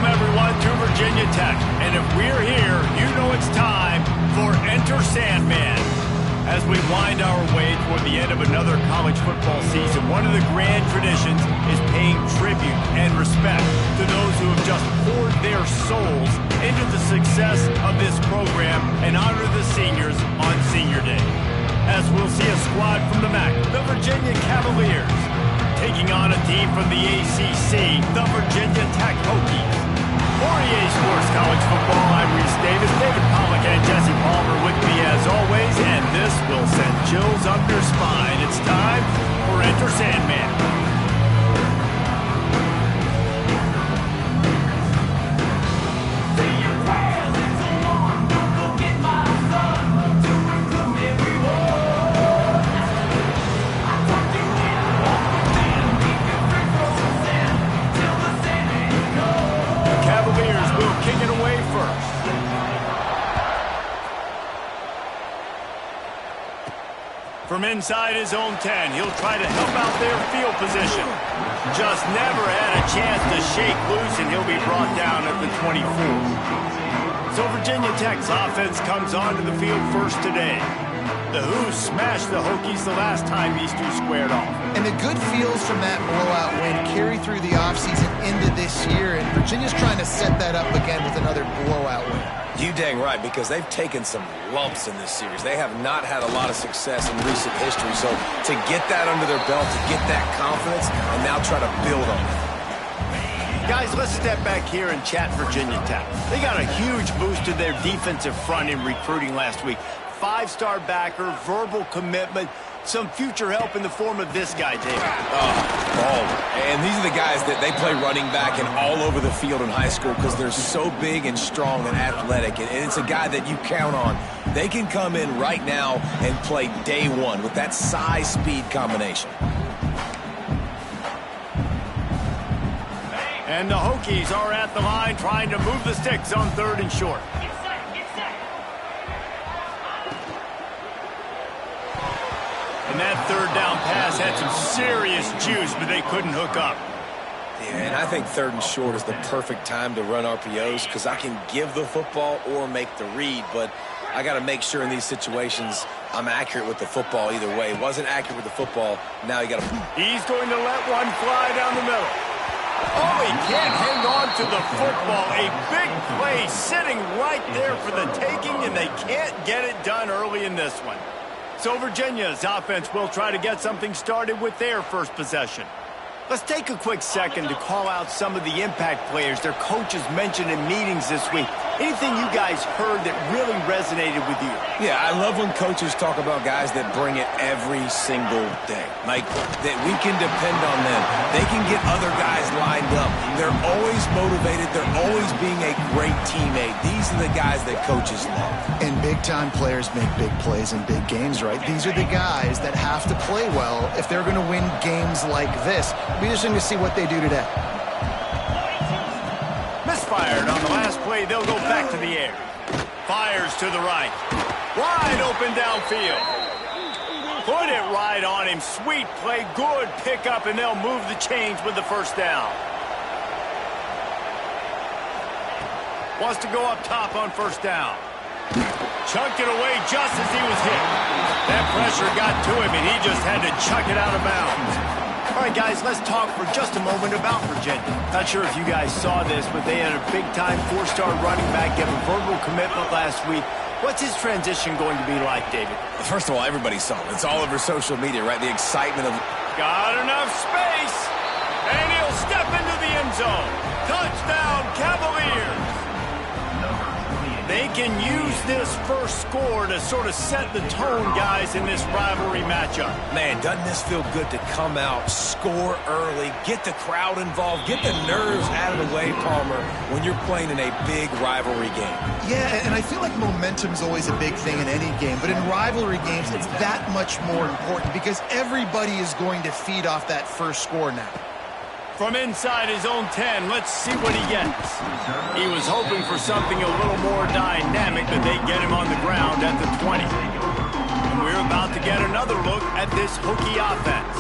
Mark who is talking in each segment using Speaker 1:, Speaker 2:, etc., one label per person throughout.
Speaker 1: Welcome, everyone, to Virginia Tech. And if we're here, you know it's time for Enter Sandman. As we wind our way toward the end of another college football season, one of the grand traditions is paying tribute and respect to those who have just poured their souls into the success of this program and honor the seniors on Senior Day. As we'll see a squad from the MAC, the Virginia Cavaliers, taking on a team from the ACC, the Virginia Tech Hokies. For EA Sports College Football, I'm Reese Davis, David Pollack, and Jesse Palmer with me as always, and this will send chills up your spine. It's time for Enter Sandman. From inside his own 10, he'll try to help out their field position. Just never had a chance to shake loose, and he'll be brought down at the 24. So Virginia Tech's offense comes onto the field first today. The Hoos smashed the Hokies the last time these two squared off.
Speaker 2: And the good feels from that blowout win carry through the offseason into this year, and Virginia's trying to set that up again with another blowout win.
Speaker 3: You dang right, because they've taken some lumps in this series. They have not had a lot of success in recent history, so to get that under their belt, to get that confidence, and now try to build on it.
Speaker 1: Guys, let's step back here and chat Virginia Tech. They got a huge boost to their defensive front in recruiting last week. Five-star backer, verbal commitment, some future help in the form of this guy, David.
Speaker 3: And these are the guys that they play running back and all over the field in high school because they're so big and strong and athletic. And it's a guy that you count on. They can come in right now and play day one with that size-speed combination.
Speaker 1: And the Hokies are at the line trying to move the sticks on 3rd and short. And that 3rd down pass had some serious juice, but they couldn't hook up.
Speaker 3: Yeah, and I think 3rd and short is the perfect time to run RPOs because I can give the football or make the read, but I got to make sure in these situations I'm accurate with the football either way. Wasn't accurate with the football, now you got to...
Speaker 1: He's going to let one fly down the middle. Oh, he can't hang on to the football. A big play sitting right there for the taking, and they can't get it done early in this one. So Virginia's offense will try to get something started with their first possession. Let's take a quick second to call out some of the impact players their coaches mentioned in meetings this week. Anything you guys heard that really resonated with you?
Speaker 3: Yeah, I love when coaches talk about guys that bring it every single day. Like, that we can depend on them. They can get other guys lined up. They're always motivated. They're always being a great teammate. These are the guys that coaches love.
Speaker 2: And big-time players make big plays in big games, right? These are the guys that have to play well if they're going to win games like this. It'll be interesting to see what they do today.
Speaker 1: Misfired on the last play. They'll go back to the air. Fires to the right. Wide open downfield. Put it right on him. Sweet play. Good pickup, and they'll move the chains with the first down. Wants to go up top on 1st down. Chunked it away just as he was hit. That pressure got to him, and he just had to chuck it out of bounds. All right, guys, let's talk for just a moment about Virginia. Not sure if you guys saw this, but they had a big-time 4-star running back give a verbal commitment last week. What's his transition going to be like, David?
Speaker 3: First of all, everybody saw it. It's all over social media, right? The excitement of...
Speaker 1: Got enough space, and he'll step into the end zone. Touchdown, Cavaliers! They can use this first score to sort of set the tone, guys, in this rivalry matchup.
Speaker 3: Man, doesn't this feel good to come out, score early, get the crowd involved, get the nerves out of the way, Palmer, when you're playing in a big rivalry game?
Speaker 2: Yeah, and I feel like momentum's always a big thing in any game, but in rivalry games, it's that much more important because everybody is going to feed off that first score now.
Speaker 1: From inside his own 10, let's see what he gets. He was hoping for something a little more dynamic, but they get him on the ground at the 20. And we're about to get another look at this Hokie offense.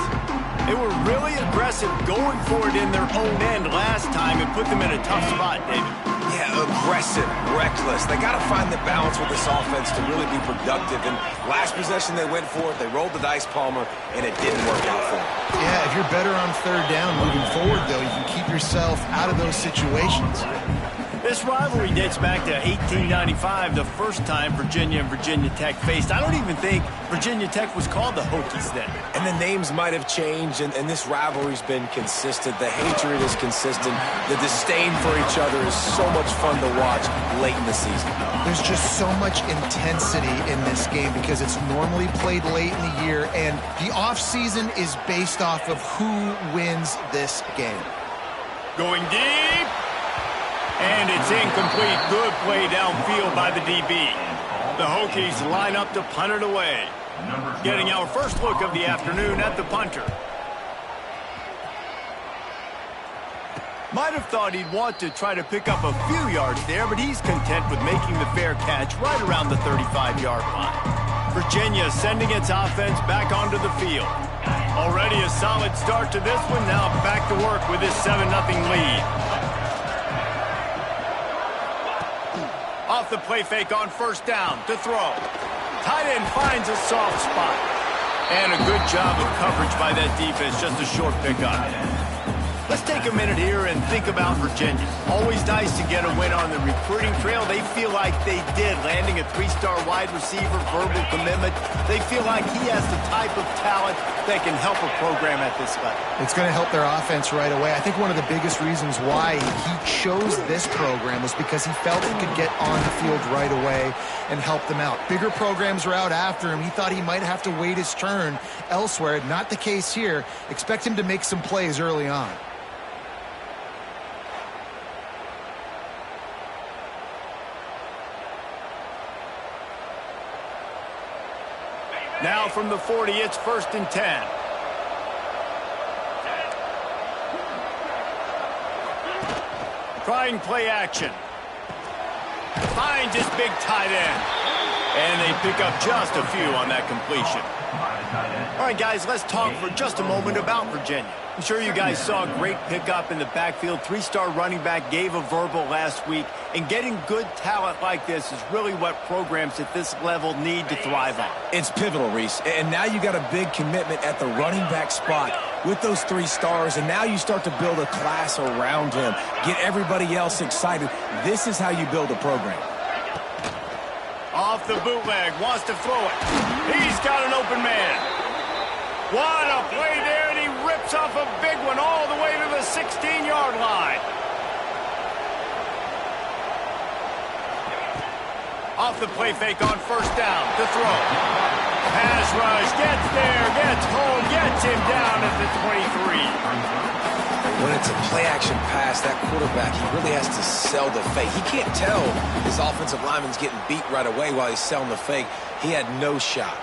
Speaker 1: They were really aggressive going for it in their own end last time and put them in a tough spot, David.
Speaker 3: Yeah, aggressive, reckless. They got to find the balance with this offense to really be productive. And last possession they went for it, they rolled the dice, Palmer, and it didn't work out for them.
Speaker 2: Yeah, if you're better on third down moving forward, though, you can keep yourself out of those situations.
Speaker 1: This rivalry dates back to 1895, the first time Virginia and Virginia Tech faced. I don't even think Virginia Tech was called the Hokies then.
Speaker 3: And the names might have changed, and this rivalry's been consistent. The hatred is consistent. The disdain for each other is so much fun to watch late in the season.
Speaker 2: There's just so much intensity in this game because it's normally played late in the year, and the offseason is based off of who wins this game.
Speaker 1: Going deep. And it's incomplete. Good play downfield by the DB. The Hokies line up to punt it away. Getting our first look of the afternoon at the punter. Might have thought he'd want to try to pick up a few yards there, but he's content with making the fair catch right around the 35-yard line. Virginia sending its offense back onto the field. Already a solid start to this one. Now back to work with this 7-0 lead. Off the play fake on first down to throw. Tight end finds a soft spot. And a good job of coverage by that defense. Just a short pickup. Let's take a minute here and think about Virginia. Always nice to get a win on the recruiting trail. They feel like they did, landing a 3-star wide receiver, verbal commitment. They feel like he has the type of talent that can help a program at this level.
Speaker 2: It's going to help their offense right away. I think one of the biggest reasons why he chose this program was because he felt he could get on the field right away and help them out. Bigger programs were out after him. He thought he might have to wait his turn elsewhere. Not the case here. Expect him to make some plays early on.
Speaker 1: Now from the 40, it's 1st and 10. Trying play action. Finds his big tight end. And they pick up just a few on that completion. All right, guys, let's talk for just a moment about Virginia. I'm sure you guys saw a great pickup in the backfield. 3-star running back gave a verbal last week. And getting good talent like this is really what programs at this level need to thrive on.
Speaker 3: It's pivotal, Reese. And now you got a big commitment at the running back spot with those 3 stars. And now you start to build a class around him. Get everybody else excited. This is how you build a program.
Speaker 1: Off the bootleg, wants to throw it. He's got an open man. What a play there, and he rips off a big one all the way to the 16-yard line. Off the play fake on first down to throw. Pass rush, gets there, gets home, gets him down at the 23.
Speaker 3: When it's a play-action pass, that quarterback, he really has to sell the fake. He can't tell his offensive lineman's getting beat right away while he's selling the fake. He had no shot.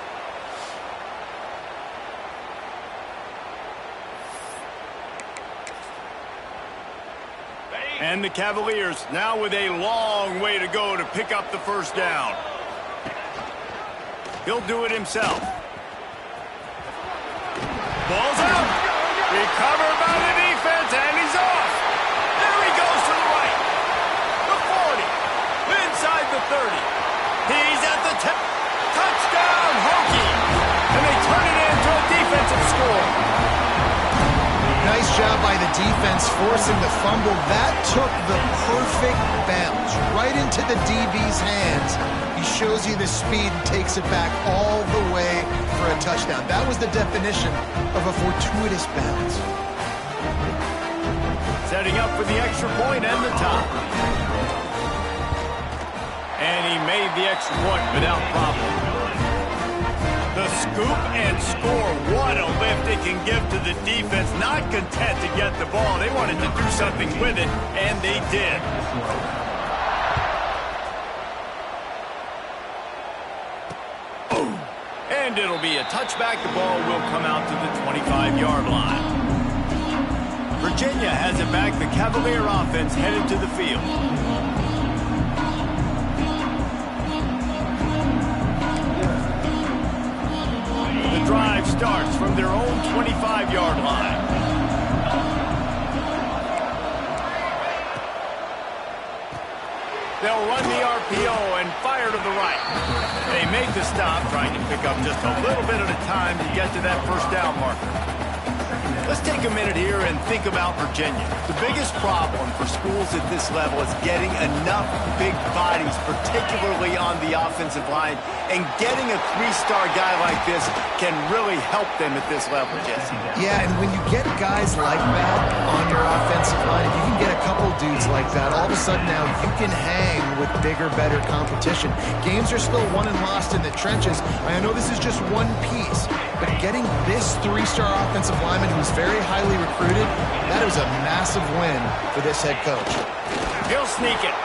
Speaker 1: And the Cavaliers now with a long way to go to pick up the first down. He'll do it himself. Ball's out. Recovered by the defense, and he's off. There he goes to the right. The 40. Inside the 30. He's at the 10. Touchdown, Hokie. And they turn it into a defensive score.
Speaker 2: Nice job by the defense forcing the fumble. That took the perfect bounce right into the DB's hands. He shows you the speed and takes it back all the way for a touchdown. That was the definition of a fortuitous bounce.
Speaker 1: Setting up for the extra point and the top. And he made the extra point without problem. The scoop and score. What a lift it can give to the defense. Not content to get the ball. They wanted to do something with it, and they did. And it'll be a touchback. The ball will come out to the 25-yard line. Virginia has it back. The Cavalier offense headed to the field. The drive starts from from their own 25-yard line. They'll run the RPO and fire to the right. They make the stop, trying to pick up just a little bit at a time to get to that first down marker. Let's take a minute here and think about Virginia. The biggest problem for schools at this level is getting enough big bodies, particularly on the offensive line, and getting a three-star guy like this can really help them at this level, Jesse.
Speaker 2: Yeah, and when you get guys like that on your offensive line, if you can get a couple dudes like that, all of a sudden now you can hang with bigger, better competition. Games are still won and lost in the trenches. I know this is just one piece, but getting this three-star offensive lineman who's very highly recruited, that is a massive win for this head coach.
Speaker 1: He'll sneak it.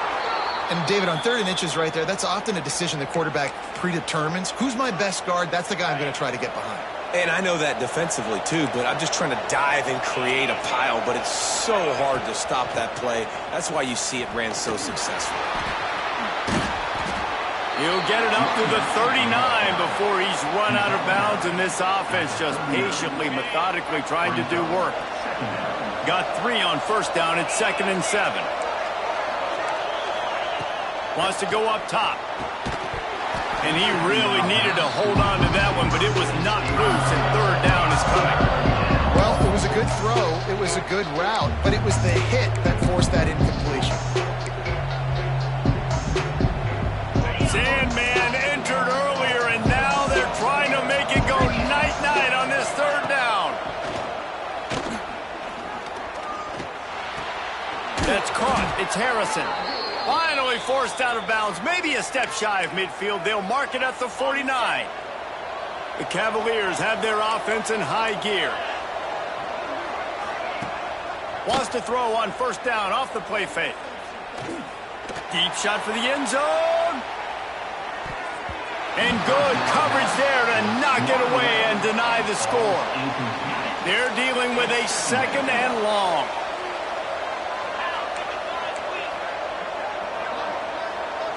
Speaker 2: And David, on 3rd and inches right there, that's often a decision the quarterback predetermines. Who's my best guard? That's the guy I'm going to try to get behind.
Speaker 3: And I know that defensively too, but I'm just trying to dive and create a pile, but it's so hard to stop that play. That's why you see it ran so successful.
Speaker 1: He'll get it up to the 39 before he's run out of bounds, and this offense just patiently, methodically trying to do work. Got 3 on first down. It's 2nd and 7. Wants to go up top. And he really needed to hold on to that one, but it was not loose, and 3rd down is coming.
Speaker 2: Well, it was a good throw. It was a good route, but it was the hit that forced that incompletion.
Speaker 1: Sandman entered earlier, and now they're trying to make it go night-night on this 3rd down. That's caught. It's Harrison. Finally forced out of bounds. Maybe a step shy of midfield. They'll mark it at the 49. The Cavaliers have their offense in high gear. Wants to throw on first down off the play fake. Deep shot for the end zone. And good coverage there to knock it away and deny the score. They're dealing with a 2nd and long.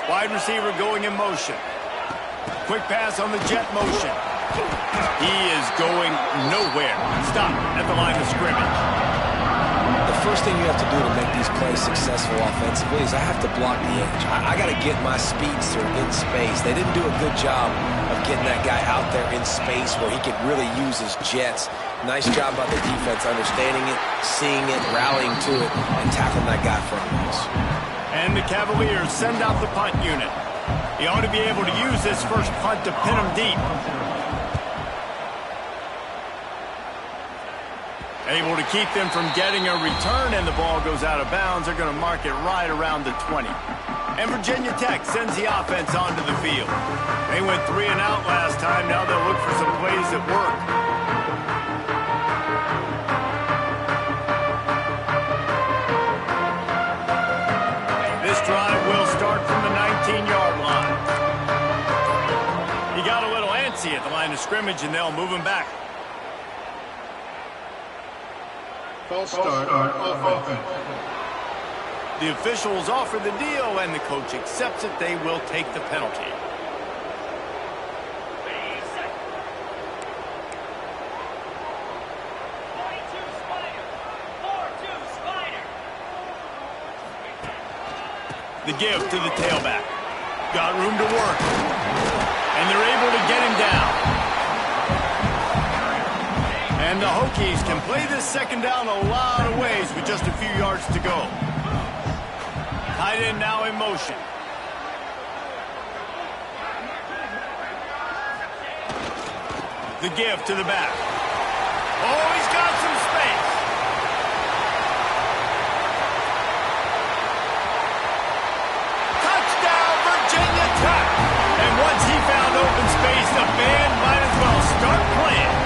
Speaker 1: Wide receiver going in motion. Quick pass on the jet motion. He is going nowhere. Stop at the line of scrimmage.
Speaker 3: The first thing you have to do to make these plays successful offensively is I have to block the edge. I got to get my speedster in space. They didn't do a good job of getting that guy out there in space where he could really use his jets. Nice job by the defense understanding it, seeing it, rallying to it, and tackling that guy from us.
Speaker 1: And the Cavaliers send out the punt unit. He ought to be able to use this first punt to pin him deep. Able to keep them from getting a return, and the ball goes out of bounds. They're going to mark it right around the 20. And Virginia Tech sends the offense onto the field. They went 3 and out last time. Now they'll look for some plays that work. This drive will start from the 19-yard line. He got a little antsy at the line of scrimmage, and they'll move him back.
Speaker 4: False start on offense.
Speaker 1: The officials offer the deal, and the coach accepts it. They will take the penalty. The give to the tailback. Got room to work. And they're able to get him down. And the Hokies can play this 2nd down a lot of ways with just a few yards to go. Tight end now in motion. The give to the back. Oh, he's got some space. Touchdown, Virginia Tech. And once he found open space, the band might as well start playing.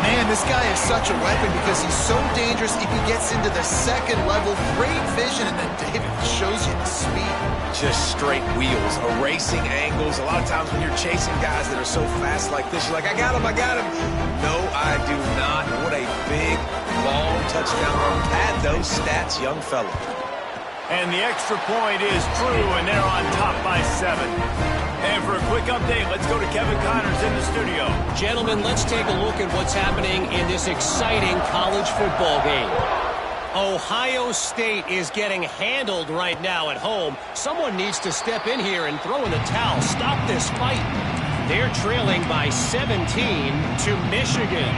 Speaker 2: Man, this guy is such a weapon because he's so dangerous if he gets into the 2nd level. Great vision, and then David shows you the speed.
Speaker 3: Just straight wheels, erasing angles. A lot of times when you're chasing guys that are so fast like this, you're like, I got him. No, I do not. What a big, long touchdown run. Pad those stats, young fella.
Speaker 1: And the extra point is true, and they're on top by 7. And And for a quick update, let's go to Kevin Connors in the studio.
Speaker 5: Gentlemen, let's take a look at what's happening in this exciting college football game. Ohio State is getting handled right now at home. Someone needs to step in here and throw in the towel. Stop this fight. They're trailing by 17 to Michigan.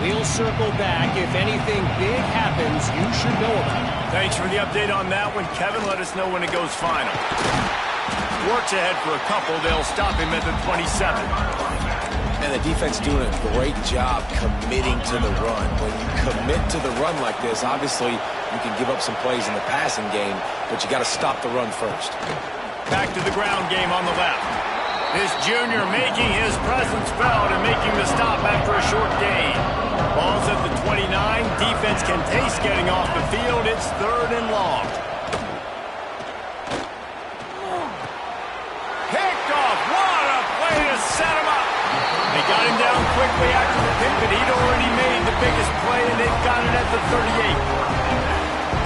Speaker 5: We'll circle back. If anything big happens, you should know about it.
Speaker 1: Thanks for the update on that one. Kevin, let us know when it goes final. Works ahead for a couple. They'll stop him at the 27.
Speaker 3: And the defense doing a great job committing to the run. When you commit to the run like this, obviously you can give up some plays in the passing game, but you got to stop the run first.
Speaker 1: Back to the ground game on the left. This junior making his presence felt and making the stop after a short gain. Ball's at the 29. Defense can taste getting off the field. It's 3rd and long. Picked off. What a play to set him up. They got him down quickly after the pick, but he'd already made the biggest play, and they've got it at the 38.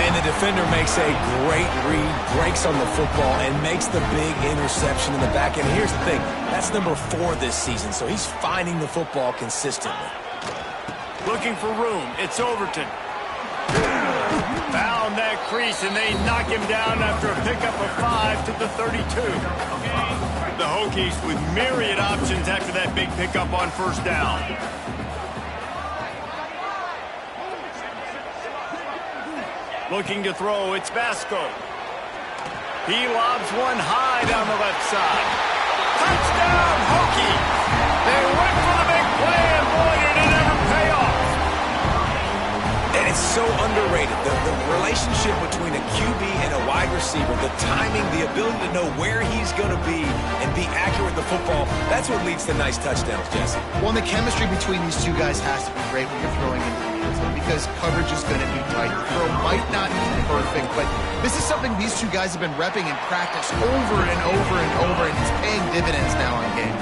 Speaker 3: And the defender makes a great read, breaks on the football, and makes the big interception in the back. And here's the thing, that's number 4 this season, so he's finding the football consistently.
Speaker 1: Looking for room. It's Overton. Found that crease, and they knock him down after a pickup of 5 to the 32. The Hokies with myriad options after that big pickup on 1st down. Looking to throw, it's Vasco. He lobs one high down the left side. Touchdown, Hokies! They went for the big play, and boy, did it ever pay off.
Speaker 3: And it's so underrated. The relationship between a QB and a wide receiver, the timing, the ability to know where he's going to be and be accurate with the football, that's what leads to nice touchdowns, Jesse.
Speaker 2: Well, and the chemistry between these two guys has to be great when you're throwing into the end zone because coverage is going to be tight. The throw might not be perfect, but this is something these two guys have been repping in practice over and over and over, and it's paying dividends now on game.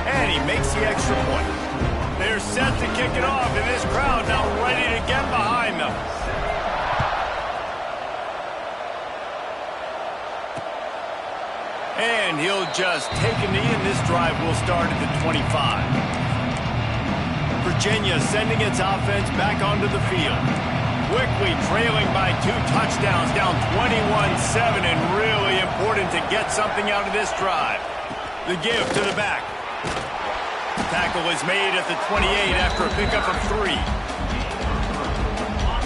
Speaker 1: And he makes the extra point. They're set to kick it off, and this crowd now ready to get behind them. And he'll just take a knee, and this drive will start at the 25. Virginia sending its offense back onto the field. Quickly trailing by 2 touchdowns, down 21-7, and really important to get something out of this drive. The give to the back. Tackle is made at the 28 after a pickup of 3.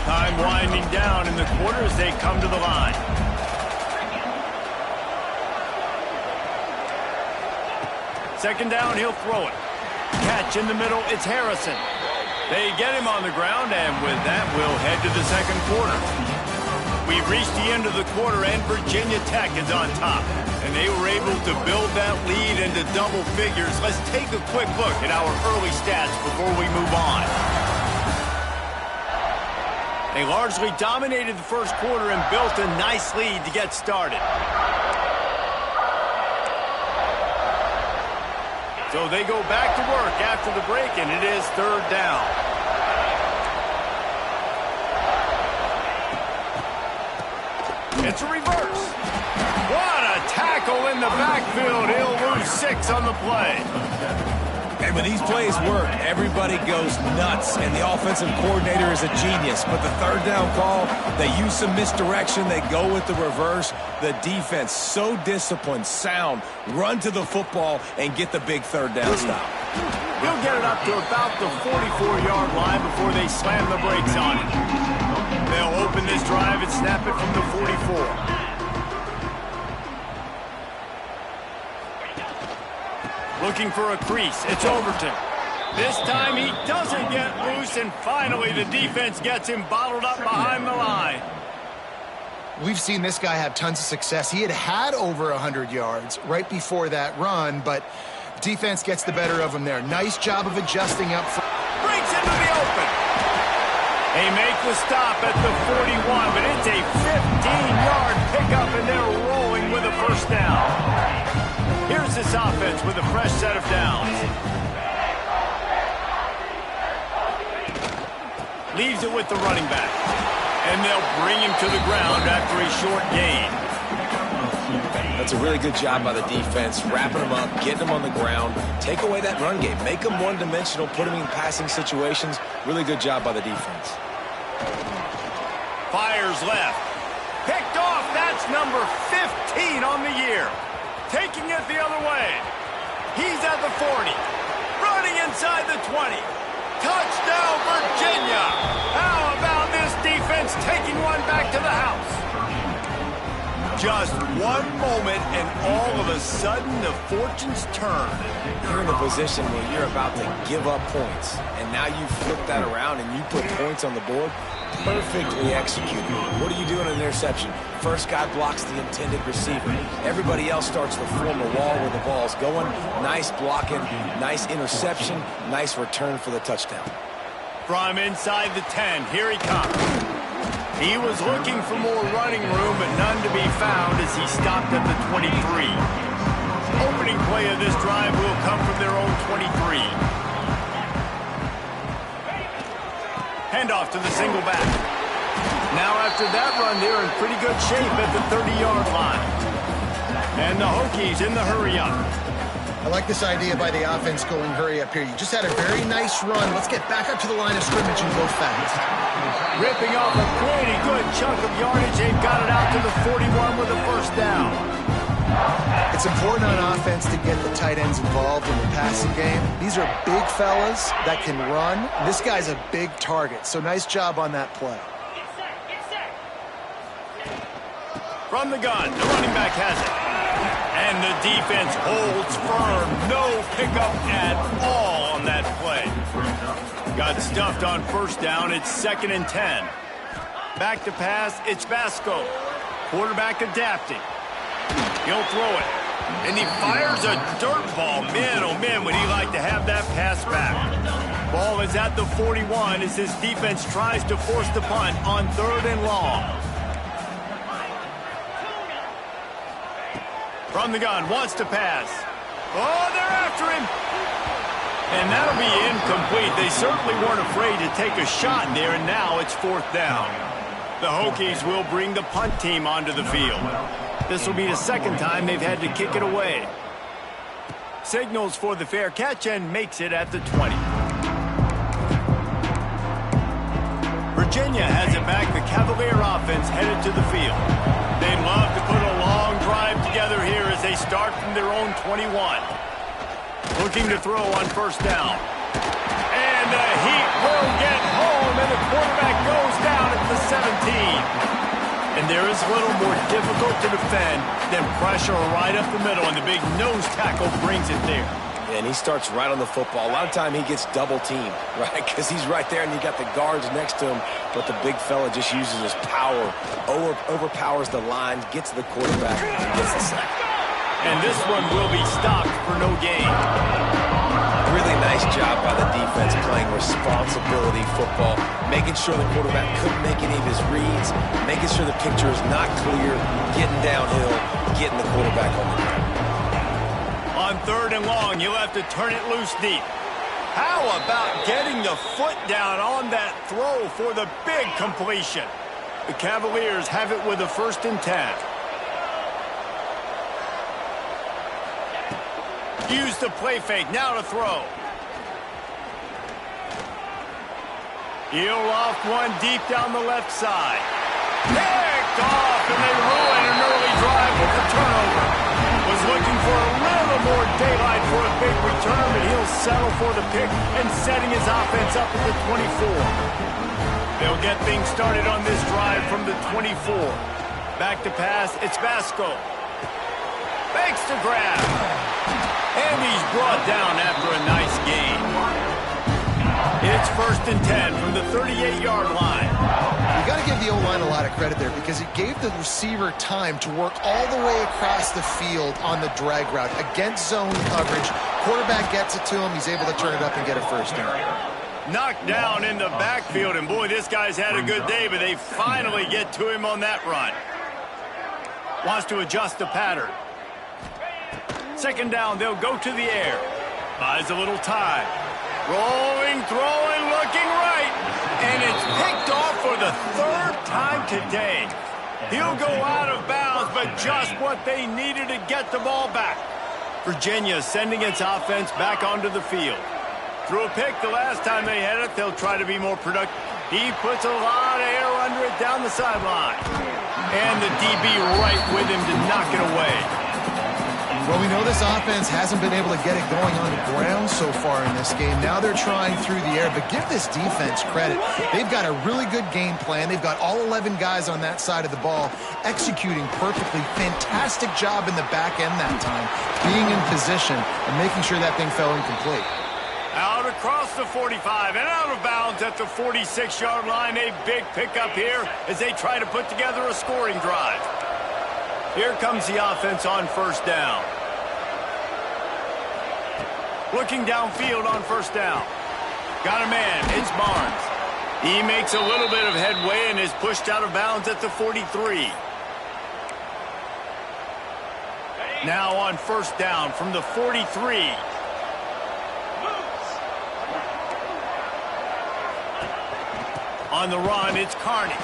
Speaker 1: Time winding down in the quarter as they come to the line. Second down, he'll throw it. Catch in the middle, it's Harrison. They get him on the ground, and with that, we'll head to the second quarter. We've reached the end of the quarter, and Virginia Tech is on top. And they were able to build that lead into double figures. Let's take a quick look at our early stats before we move on. They largely dominated the first quarter and built a nice lead to get started. So they go back to work after the break, and it is 3rd down. It's a reverse. What a tackle in the backfield. He'll lose 6 on the play.
Speaker 3: And when these plays work, everybody goes nuts, and the offensive coordinator is a genius. But the 3rd down call, they use some misdirection. They go with the reverse. The defense, so disciplined, sound, run to the football, and get the big 3rd down stop.
Speaker 1: He'll get it up to about the 44-yard line before they slam the brakes on it. They'll open this drive and snap it from the 44. Looking for a crease. It's Overton. This time he doesn't get loose, and finally the defense gets him bottled up behind the line.
Speaker 2: We've seen this guy have tons of success. He had over 100 yards right before that run, but defense gets the better of him there. Nice job of adjusting up.
Speaker 1: Breaks into the open. They make the stop at the 41, but it's a 15-yard pickup, and they're rolling with a 1st down. Here's this offense with a fresh set of downs. Leaves it with the running back. And they'll bring him to the ground after a short gain.
Speaker 3: That's a really good job by the defense, wrapping them up, getting them on the ground, take away that run game, make them one-dimensional, put them in passing situations. Really good job by the defense.
Speaker 1: Fires left. Picked off. That's number 15 on the year. Taking it the other way. He's at the 40. Running inside the 20. Touchdown, Virginia. How about this defense taking one back to the house? Just one moment, and all of a sudden, the fortunes turn.
Speaker 3: You're in a position where you're about to give up points, and now you flip that around and you put points on the board. Perfectly executed. What do you do in an interception? First guy blocks the intended receiver. Everybody else starts to form a wall where the ball's going. Nice blocking, nice interception, nice return for the touchdown.
Speaker 1: From inside the 10, here he comes. He was looking for more running room, but none to be found as he stopped at the 23. Opening play of this drive will come from their own 23. Handoff to the single back. Now after that run, they're in pretty good shape at the 30-yard line. And the Hokies in the hurry-up.
Speaker 2: I like this idea by the offense going hurry up here. You just had a very nice run. Let's get back up to the line of scrimmage and go fast.
Speaker 1: Ripping off a pretty good chunk of yardage. They've got it out to the 41 with a first down.
Speaker 2: It's important on offense to get the tight ends involved in the passing game. These are big fellas that can run. This guy's a big target, so nice job on that play.
Speaker 1: From the gun, the running back has it. And the defense holds firm. No pickup at all on that play. Got stuffed on first down. It's 2nd and 10. Back to pass. It's Vasco. Quarterback adapting. He'll throw it. And he fires a dirt ball. Man, oh man, would he like to have that pass back. Ball is at the 41 as his defense tries to force the punt on 3rd and long. From the gun, wants to pass. Oh, they're after him. And that'll be incomplete. They certainly weren't afraid to take a shot there, and now it's 4th down. The Hokies will bring the punt team onto the field. This will be the 2nd time they've had to kick it away. Signals for the fair catch and makes it at the 20. Virginia has it back. The Cavalier offense headed to the field. They'd love to put a long drive together here as they start from their own 21. Looking to throw on first down. And the Heat will get home, and the quarterback goes down at the 17. And there is a little more difficult to defend than pressure right up the middle, and the big nose tackle brings it there.
Speaker 3: And he starts right on the football. A lot of time he gets double-teamed, right? Because he's right there, and you got the guards next to him, but the big fella just uses his power, overpowers the line, gets to the quarterback, and gets the sack.
Speaker 1: And this one will be stopped for no gain.
Speaker 3: Really nice job by the defense playing responsibility football, making sure the quarterback couldn't make any of his reads, making sure the picture is not clear, getting downhill, getting the quarterback on the ground.
Speaker 1: On 3rd and long, you'll have to turn it loose deep. How about getting the foot down on that throw for the big completion? The Cavaliers have it with a 1st and 10. Use the play fake, now to throw. He'll off one deep down the left side. Picked off, and they ruin an early drive with the turnover. Was looking for a little more daylight for a big return, but he'll settle for the pick and setting his offense up at the 24. They'll get things started on this drive from the 24. Back to pass, it's Vasco. Fakes to grab. And he's brought down after a nice gain. It's 1st and 10 from the 38-yard line.
Speaker 2: You got to give the O-line a lot of credit there because it gave the receiver time to work all the way across the field on the drag route against zone coverage. Quarterback gets it to him. He's able to turn it up and get a first down.
Speaker 1: Knocked down in the backfield, and boy, this guy's had a good day, but they finally get to him on that run. Wants to adjust the pattern. 2nd down, they'll go to the air. Buys a little time. Rolling, throwing, looking right. And it's picked off for the 3rd time today. He'll go out of bounds, but just what they needed to get the ball back. Virginia sending its offense back onto the field. Threw a pick the last time they had it. They'll try to be more productive. He puts a lot of air under it down the sideline. And the DB right with him to knock it away.
Speaker 2: Well, we know this offense hasn't been able to get it going on the ground so far in this game. Now they're trying through the air, but give this defense credit. They've got a really good game plan. They've got all 11 guys on that side of the ball executing perfectly. Fantastic job in the back end that time, being in position and making sure that thing fell incomplete.
Speaker 1: Out across the 45 and out of bounds at the 46-yard line. A big pickup here as they try to put together a scoring drive. Here comes the offense on first down. Looking downfield on first down. Got a man. It's Barnes. He makes a little bit of headway and is pushed out of bounds at the 43. Now on first down from the 43. On the run, it's Carney.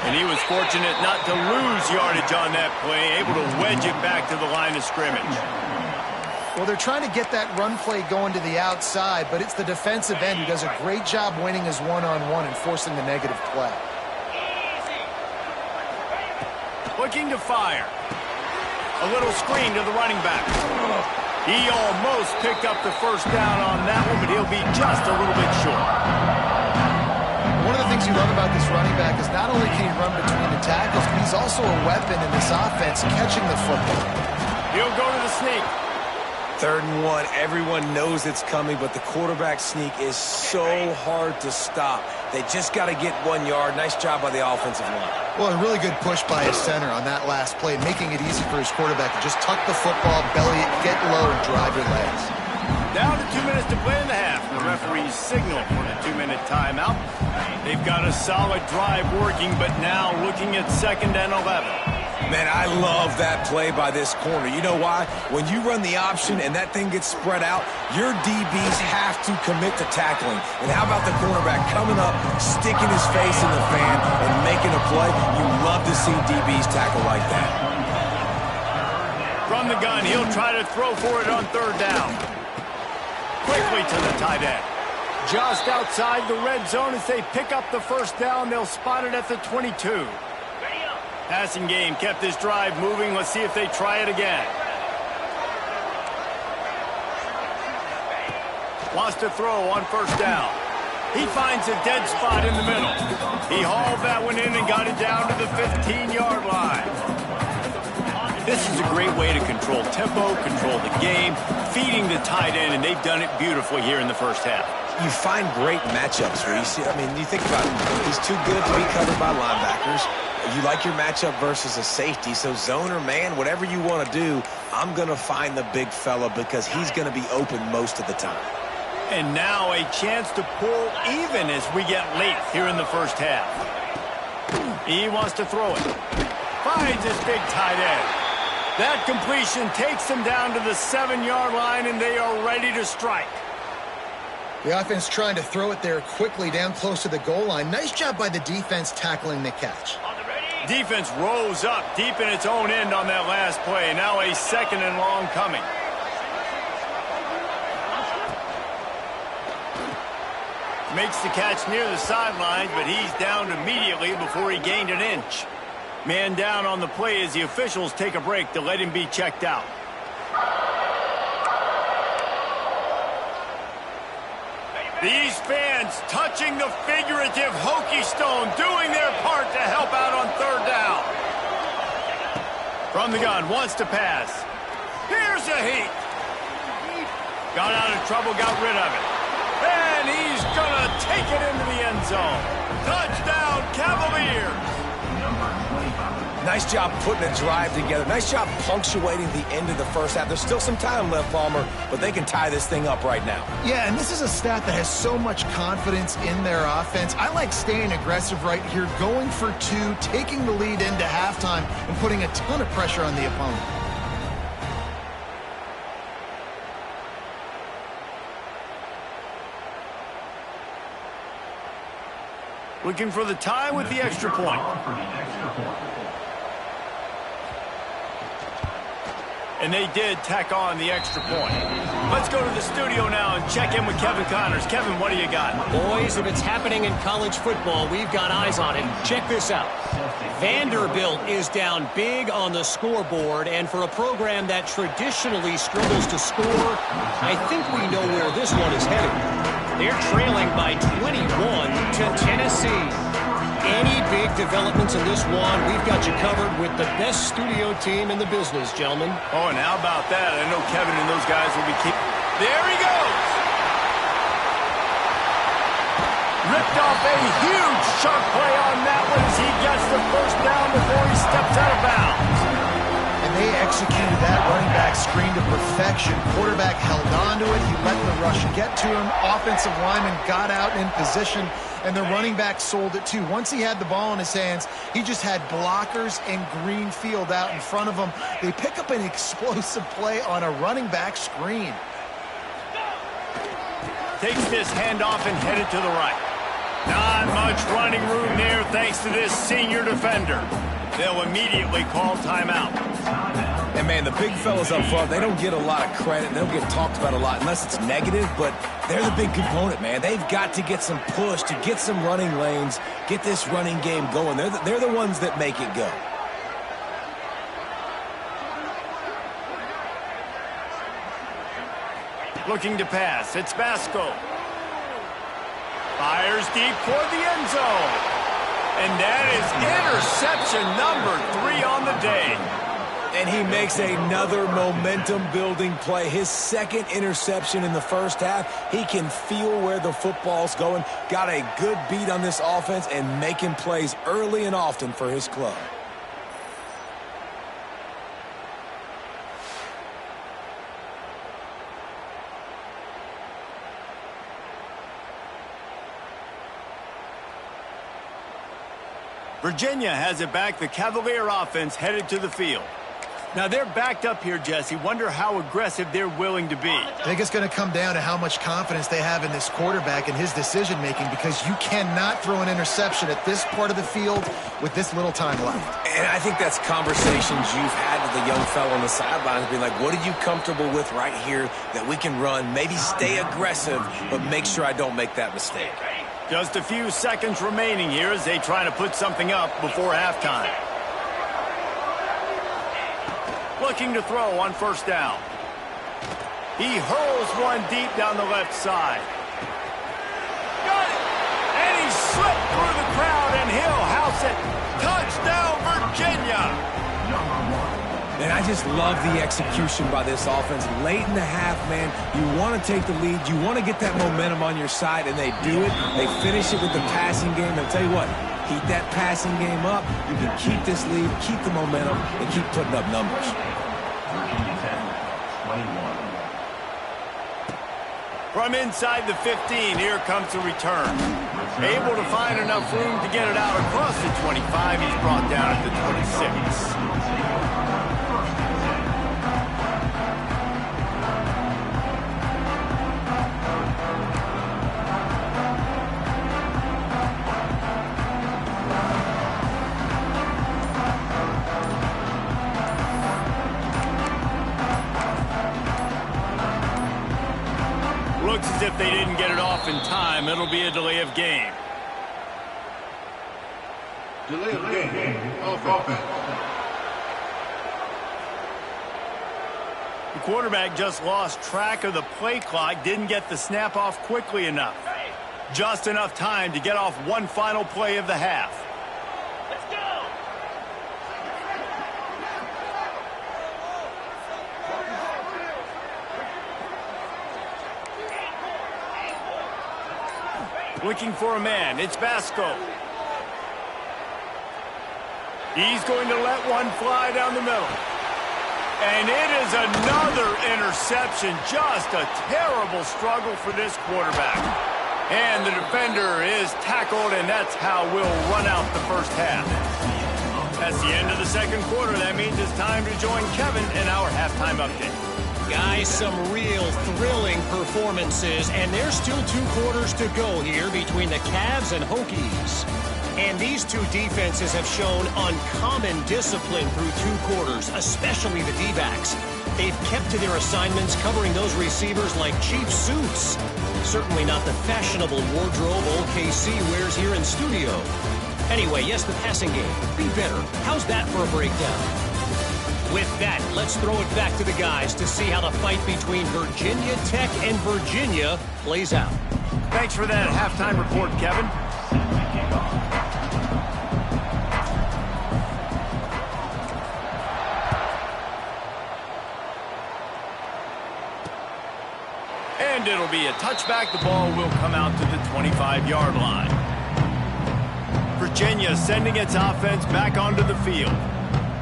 Speaker 1: And he was fortunate not to lose yardage on that play, able to wedge it back to the line of scrimmage.
Speaker 2: Well, they're trying to get that run play going to the outside, but it's the defensive end who does a great job winning his one-on-one and forcing the negative play.
Speaker 1: Looking to fire. A little screen to the running back. He almost picked up the first down on that one, but he'll be just a little bit short.
Speaker 2: One of the things you love about this running back is not only can he run between the tackles, but he's also a weapon in this offense catching the football.
Speaker 1: He'll go to the sneak.
Speaker 3: 3rd and 1, everyone knows it's coming, but the quarterback sneak is so hard to stop. They just got to get 1 yard. Nice job by the offensive line.
Speaker 2: Well, a really good push by his center on that last play, making it easy for his quarterback to just tuck the football, belly it, get low, and drive your legs.
Speaker 1: Down to 2 minutes to play in the half. The referees signal for the 2-minute timeout. They've got a solid drive working, but now looking at 2nd and 11.
Speaker 3: Man, I love that play by this corner. You know why? When you run the option and that thing gets spread out, your DBs have to commit to tackling. And how about the cornerback coming up, sticking his face in the fan, and making a play? You love to see DBs tackle like that.
Speaker 1: From the gun, he'll try to throw for it on 3rd down. Quickly to the tight end. Just outside the red zone as they pick up the first down. They'll spot it at the 22. Passing game kept this drive moving. Let's see if they try it again. Wants to throw on first down. He finds a dead spot in the middle. He hauled that one in and got it down to the 15-yard line. This is a great way to control tempo, control the game, feeding the tight end, and they've done it beautifully here in the first half.
Speaker 3: You find great matchups where you see, you think about it, he's too good to be covered by linebackers. You like your matchup versus a safety, so zone or man, whatever you want to do, I'm going to find the big fella because he's going to be open most of the time.
Speaker 1: And now a chance to pull even as we get late here in the first half. He wants to throw it. Finds his big tight end. That completion takes them down to the 7-yard line, and they are ready to strike.
Speaker 2: The offense trying to throw it there quickly down close to the goal line. Nice job by the defense tackling the catch.
Speaker 1: Defense rose up deep in its own end on that last play. Now a 2nd and long coming. Makes the catch near the sidelines, but he's downed immediately before he gained an inch. Man down on the play as the officials take a break to let him be checked out. These fans touching the figurative hokey stone, doing their part to help out on 3rd down. From the gun, wants to pass. Here's a heat. Got out of trouble, got rid of it. And he's gonna take it into the end zone. Touchdown, Cavaliers.
Speaker 3: Nice job putting a drive together. Nice job punctuating the end of the first half. There's still some time left, Palmer, but they can tie this thing up right now.
Speaker 2: Yeah, and this is a staff that has so much confidence in their offense. I like staying aggressive right here, going for 2, taking the lead into halftime, and putting a ton of pressure on the opponent.
Speaker 1: Looking for the tie with the extra point. And they did tack on the extra point. Let's go to the studio now and check in with Kevin Connors. Kevin, what do you got?
Speaker 5: Boys, if it's happening in college football, we've got eyes on it. Check this out. Vanderbilt is down big on the scoreboard, and for a program that traditionally struggles to score, I think we know where this one is headed. They're trailing by 21 to Tennessee. Any big developments in this one, we've got you covered with the best studio team in the business, gentlemen.
Speaker 1: Oh, and how about that? I know Kevin and those guys will be There he goes! Ripped off a huge chunk play on that one as he gets the first down before he steps out of bounds.
Speaker 2: And they executed that running back screen to perfection. Quarterback held on to it. He let the rush get to him. Offensive lineman got out in position, and the running back sold it too. Once he had the ball in his hands, he just had blockers and green field out in front of him. They pick up an explosive play on a running back screen.
Speaker 1: Takes this handoff and headed to the right. Not much running room there thanks to this senior defender. They'll immediately call timeout.
Speaker 3: And, man, the big fellas up front, they don't get a lot of credit. They don't get talked about a lot unless it's negative, but they're the big component, man. They've got to get some push to get some running lanes, get this running game going. They're the ones that make it go.
Speaker 1: Looking to pass. It's Basco. Fires deep toward the end zone. And that is interception number 3 on the day.
Speaker 3: And he makes another momentum-building play. His second interception in the first half. He can feel where the football's going. Got a good beat on this offense and making plays early and often for his club.
Speaker 1: Virginia has it back. The Cavalier offense headed to the field. Now they're backed up here, Jesse. Wonder how aggressive they're willing to be.
Speaker 2: I think it's going to come down to how much confidence they have in this quarterback and his decision-making, because you cannot throw an interception at this part of the field with this little time left.
Speaker 3: And I think that's conversations you've had with the young fellow on the sidelines, being like, what are you comfortable with right here that we can run? Maybe stay aggressive, but make sure I don't make that mistake.
Speaker 1: Just a few seconds remaining here as they try to put something up before halftime. Looking to throw on first down. He hurls one deep down the left side. Got it! And he slipped through the crowd, and he'll house it. Touchdown, Virginia!
Speaker 3: And I just love the execution by this offense. Late in the half, man, you want to take the lead. You want to get that momentum on your side, and they do it. They finish it with the passing game. I'll tell you what, keep that passing game up. You can keep this lead, keep the momentum, and keep putting up numbers.
Speaker 1: From inside the 15, here comes the return. Able to find enough room to get it out across the 25. He's brought down at the 26. Looks as if they didn't get it off in time. It'll be a delay of game.
Speaker 4: Delay of game. Offense.
Speaker 1: The quarterback just lost track of the play clock. Didn't get the snap off quickly enough. Just enough time to get off one final play of the half. Looking for a man. It's Basco. He's going to let one fly down the middle. And it is another interception. Just a terrible struggle for this quarterback. And the defender is tackled, and that's how we'll run out the first half. That's the end of the second quarter. That means it's time to join Kevin in our halftime update.
Speaker 5: Guys, some real thrilling performances, and there's still 2 quarters to go here between the Cavs and Hokies. And these two defenses have shown uncommon discipline through 2 quarters, especially the D-backs. They've kept to their assignments, covering those receivers like cheap suits. Certainly not the fashionable wardrobe OKC wears here in studio. Anyway, yes, the passing game. Be better. How's that for a breakdown? With that, let's throw it back to the guys to see how the fight between Virginia Tech and Virginia plays out.
Speaker 1: Thanks for that halftime report, Kevin. And it'll be a touchback. The ball will come out to the 25-yard line. Virginia sending its offense back onto the field.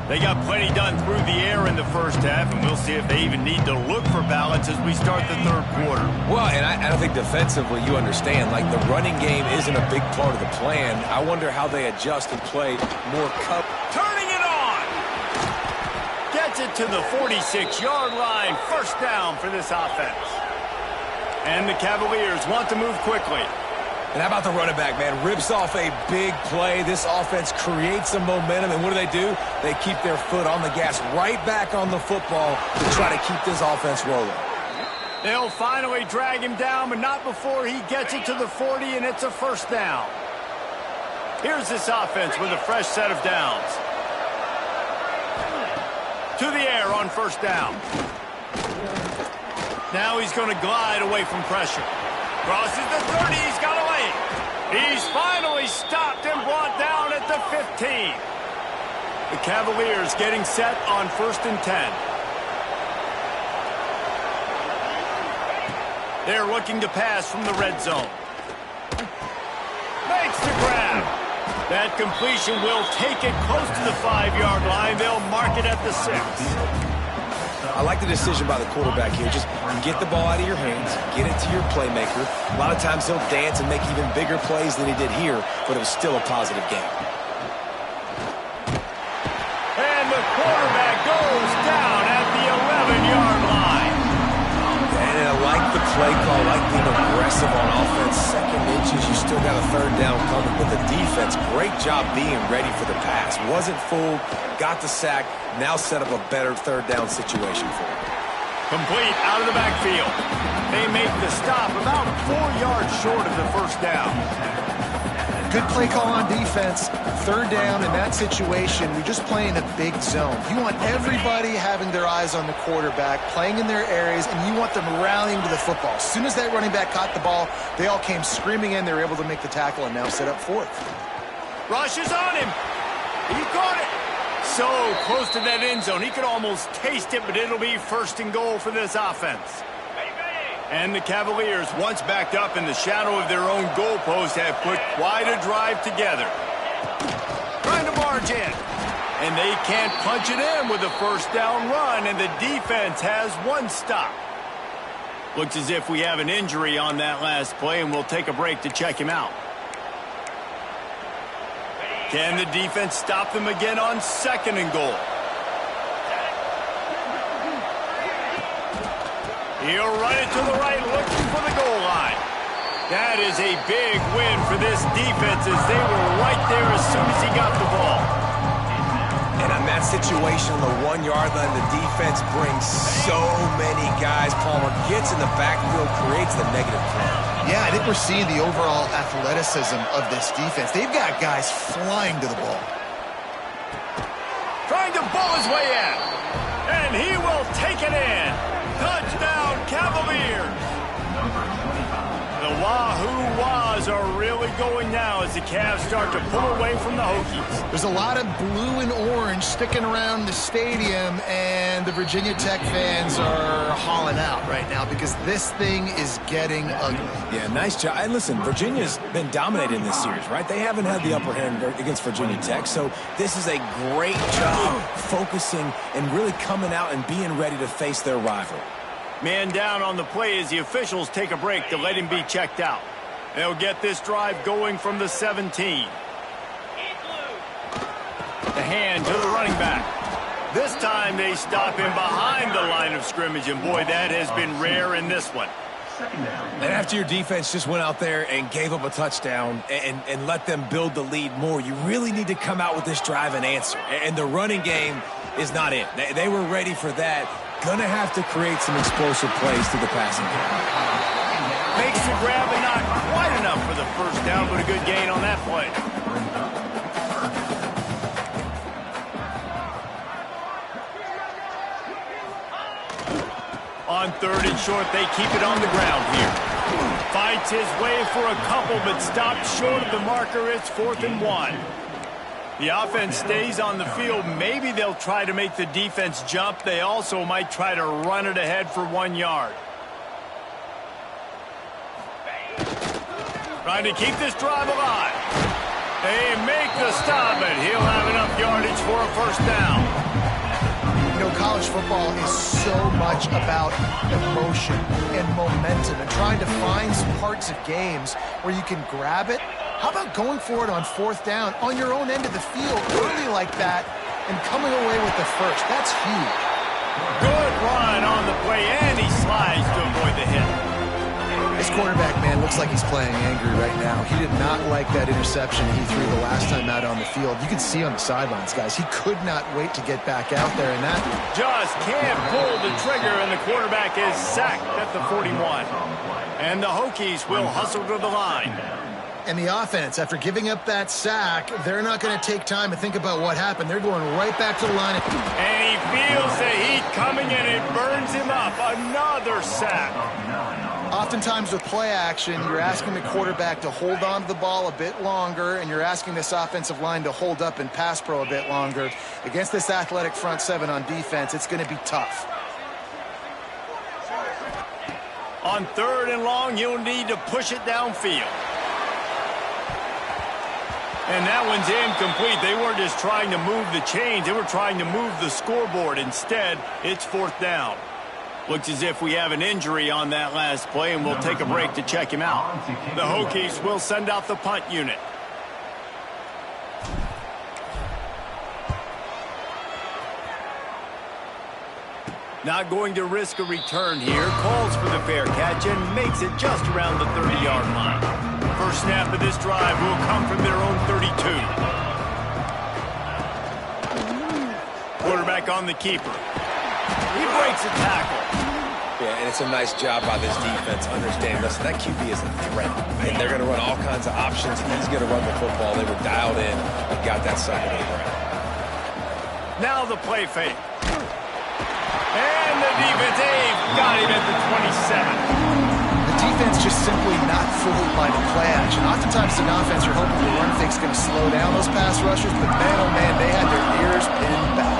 Speaker 1: They got plenty done through the air in the first half, and we'll see if they even need to look for balance as we start the 3rd quarter.
Speaker 3: Well, and I think defensively, you understand, like the running game isn't a big part of the plan. I wonder how they adjust and play more cup.
Speaker 1: Turning it on! Gets it to the 46-yard line. First down for this offense. And the Cavaliers want to move quickly.
Speaker 3: And how about the running back, man? Rips off a big play. This offense creates some momentum, and what do? They keep their foot on the gas right back on the football to try to keep this offense rolling.
Speaker 1: They'll finally drag him down, but not before he gets it to the 40, and it's a first down. Here's this offense with a fresh set of downs. To the air on first down. Now he's going to glide away from pressure. Crosses the 30. He's got away. He's finally stopped and brought down at the 15. The Cavaliers getting set on 1st and 10. They're looking to pass from the red zone. Makes the grab. That completion will take it close to the 5-yard line. They'll mark it at the 6.
Speaker 3: I like the decision by the quarterback here. Just get the ball out of your hands, get it to your playmaker. A lot of times he'll dance and make even bigger plays than he did here, but it was still a positive game.
Speaker 1: And the quarterback goes down at the 11-yard line.
Speaker 3: And I like the play call, I like being aggressive on offense. 2nd inches, you still got a 3rd down coming, but the defense, great job being ready for the pass. Wasn't fooled, got the sack, now set up a better 3rd down situation for him.
Speaker 1: Complete out of the backfield. They make the stop about 4 yards short of the first down.
Speaker 2: Good play call on defense. 3rd down in that situation. You're just playing a big zone. You want everybody having their eyes on the quarterback, playing in their areas, and you want them rallying to the football. As soon as that running back caught the ball, they all came screaming in. They were able to make the tackle and now set up 4th.
Speaker 1: Rush is on him. He caught it. So close to that end zone. He could almost taste it, but it'll be 1st and goal for this offense. And the Cavaliers, once backed up in the shadow of their own goalpost, have put quite a drive together. Trying to barge in. And they can't punch it in with a 1st down run, and the defense has 1 stop. Looks as if we have an injury on that last play, and we'll take a break to check him out. Can the defense stop them again on 2nd and goal? He'll run it to the right, looking for the goal line. That is a big win for this defense as they were right there as soon as he got the ball.
Speaker 3: And on that situation, on the 1-yard line, the defense brings so many guys. Palmer gets in the backfield, creates the negative play.
Speaker 2: Yeah, I think we're seeing the overall athleticism of this defense. They've got guys flying to the ball.
Speaker 1: Trying to bowl his way in. And he will take it in. Touchdown, Cavaliers. The Wahoo Wahs are really going now as the Cavs start to pull away from the Hokies.
Speaker 2: There's a lot of blue and orange sticking around the stadium, and the Virginia Tech fans are hauling out right now because this thing is getting ugly.
Speaker 3: Yeah, nice job. And listen, Virginia's been dominating this series, right? They haven't had the upper hand against Virginia Tech, so this is a great job focusing and really coming out and being ready to face their rival.
Speaker 1: Man down on the play as the officials take a break to let him be checked out. They'll get this drive going from the 17. The hand to the running back. This time they stop him behind the line of scrimmage, and boy, that has been rare in this one.
Speaker 3: And after your defense just went out there and gave up a touchdown and let them build the lead more, you really need to come out with this drive and answer. And the running game is not it. They were ready for that. Gonna have to create some explosive plays to the passing game.
Speaker 1: Makes the grab and not quite enough for the first down, but a good gain on that play. On 3rd and short, they keep it on the ground here. Fights his way for a couple, but stopped short of the marker. It's 4th and 1. The offense stays on the field. Maybe they'll try to make the defense jump. They also might try to run it ahead for 1 yard. Trying to keep this drive alive. They make the stop, and he'll have enough yardage for a first down.
Speaker 2: You know, college football is so much about emotion and momentum and trying to find some parts of games where you can grab it. How about going for it on 4th down on your own end of the field early like that and coming away with the first? That's huge.
Speaker 1: Good run on the play, and he slides to avoid the hit.
Speaker 2: This quarterback, man, looks like he's playing angry right now. He did not like that interception he threw the last time out on the field. You can see on the sidelines, guys, he could not wait to get back out there. And that
Speaker 1: just can't pull the trigger, and the quarterback is sacked at the 41. And the Hokies will hustle to the line.
Speaker 2: And the offense, after giving up that sack, they're not going to take time to think about what happened. They're going right back to the line.
Speaker 1: And he feels the heat coming, and it burns him up. Another sack.
Speaker 2: Oftentimes with play action, you're asking the quarterback to hold on to the ball a bit longer, and you're asking this offensive line to hold up and pass pro a bit longer. Against this athletic front seven on defense, it's going to be tough.
Speaker 1: On 3rd and long, you'll need to push it downfield. And that one's incomplete. They weren't just trying to move the chains. They were trying to move the scoreboard. Instead, it's 4th down. Looks as if we have an injury on that last play, and we'll take a break to check him out. The Hokies will send out the punt unit. Not going to risk a return here. Calls for the fair catch and makes it just around the 30-yard line. First snap of this drive will come from their own 32. Quarterback on the keeper. He breaks a tackle.
Speaker 3: Yeah, and it's a nice job by this defense understanding, listen, that QB is a threat. And they're going to run all kinds of options. He's going to run the football. They were dialed in and got that second to the ground.
Speaker 1: Now the play fake. And the defense, got him at the 27.
Speaker 2: The defense just simply not fooled by the play action. Oftentimes in offense, you're hoping the run fake's going to slow down those pass rushers, but man, oh man, they had their ears pinned back.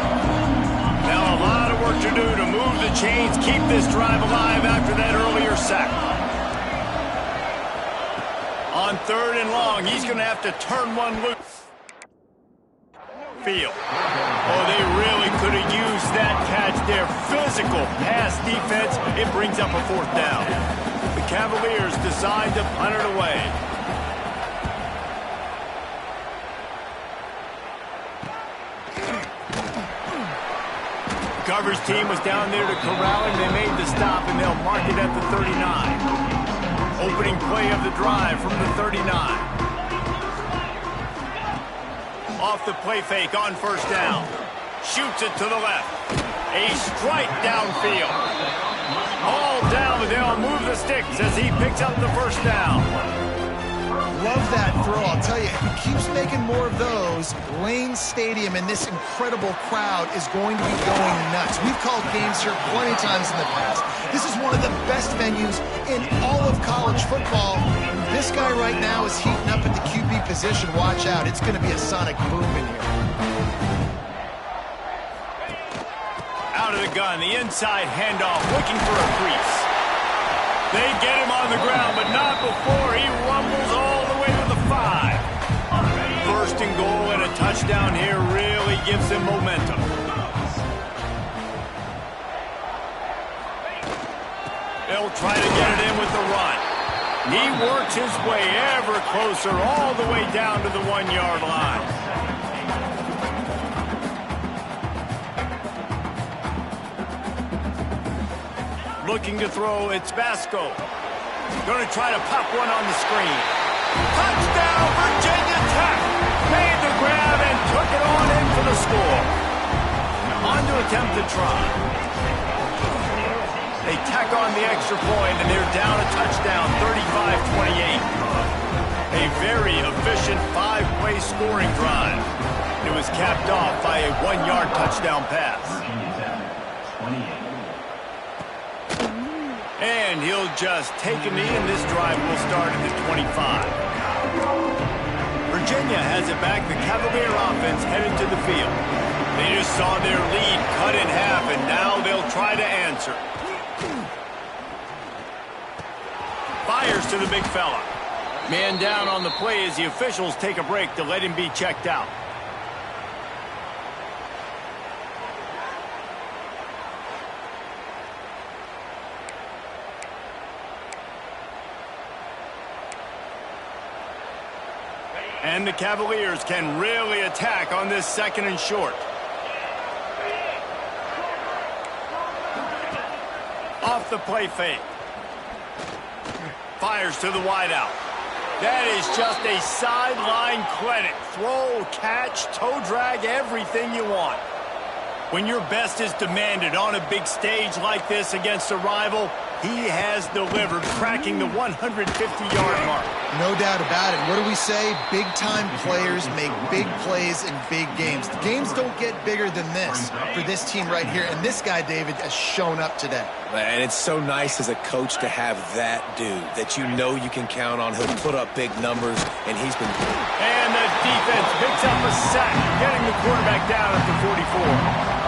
Speaker 1: Now a lot of work to do to move the chains, keep this drive alive after that earlier sack. On 3rd and long, he's going to have to turn one loose. Field. Oh, they really could have used that catch there. Physical pass defense. It brings up a 4th down. The Cavaliers decide to punt it away. Coverage team was down there to corral him. They made the stop, and they'll mark it at the 39. Opening play of the drive from the 39. Off the play fake on 1st down. Shoots it to the left. A strike downfield. All down, they'll move the sticks as he picks up the 1st down.
Speaker 2: Love that throw. I'll tell you, if he keeps making more of those, Lane Stadium and this incredible crowd is going to be going nuts. We've called games here plenty of times in the past. This is one of the best venues in all of college football. This guy right now is heating up at the QB position. Watch out. It's going to be a sonic boom in here.
Speaker 1: Out of the gun, the inside handoff, looking for a crease. They get him on the ground, but not before he rumbles all the way to the 5. 1st and goal, and a touchdown here really gives him momentum. They'll try to get it in with the run. He works his way ever closer all the way down to the 1-yard line. looking to throw. It's Vasco. Going to try to pop one on the screen. Touchdown, Virginia Tech. Made the grab and took it on in for the score. On to attempt to try. They tack on the extra point, and they're down a touchdown, 35-28. A very efficient 5-play scoring drive. It was capped off by a 1-yard touchdown pass. And he'll just take a knee, and this drive will start at the 25. Virginia has it back. The Cavalier offense headed to the field. They just saw their lead cut in half, and now they'll try to answer. Fires to the big fella. Man down on the play as the officials take a break to let him be checked out. And the Cavaliers can really attack on this 2nd and short. Off the play fake. Fires to the wideout. That is just a sideline credit. Throw, catch, toe drag, everything you want. When your best is demanded on a big stage like this against a rival, he has delivered, cracking the 150-yard mark.
Speaker 2: No doubt about it. What do we say? Big-time players make big plays in big games. The games don't get bigger than this for this team right here. And this guy, David, has shown up today.
Speaker 3: And it's so nice as a coach to have that dude that you know you can count on. He'll put up big numbers, and he's been good.
Speaker 1: And the defense picks up a sack, getting the quarterback down at the 44.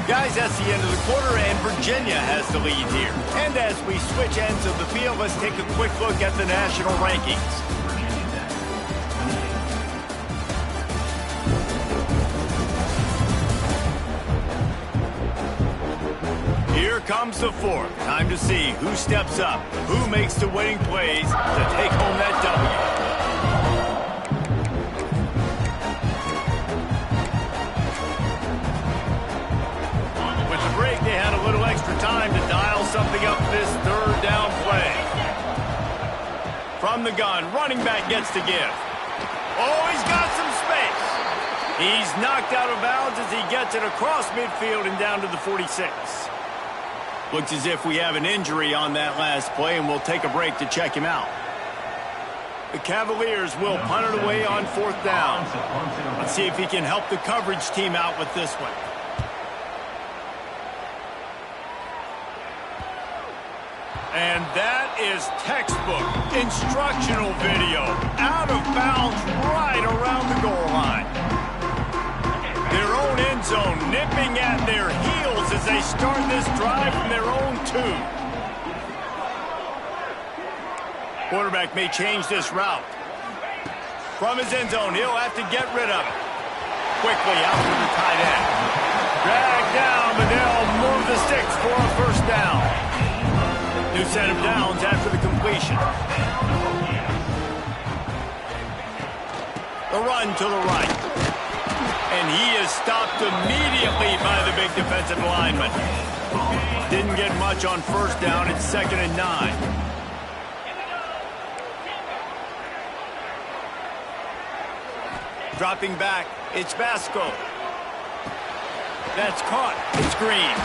Speaker 1: Guys, that's the end of the quarter, and Virginia has the lead here. And as we switch ends of the field, let's take a quick look at the national rankings. Here comes the 4th. Time to see who steps up, who makes the winning plays to take home that W. They had a little extra time to dial something up this 3rd down play. From the gun, running back gets to give. Oh, he's got some space. He's knocked out of bounds as he gets it across midfield and down to the 46. Looks as if we have an injury on that last play, and we'll take a break to check him out. The Cavaliers will punt it away on 4th down. Let's see if he can help the coverage team out with this one. And that is textbook instructional video. Out of bounds right around the goal line. Their own end zone nipping at their heels as they start this drive from their own 2. Quarterback may change this route. From his end zone, he'll have to get rid of it. Quickly out to the tight end. Dragged down, but they'll move the sticks for a 1st down. New set of downs after the completion. The run to the right. And he is stopped immediately by the big defensive lineman. Didn't get much on 1st down. It's 2nd and 9. Dropping back, it's Vasco. That's caught. It's Green.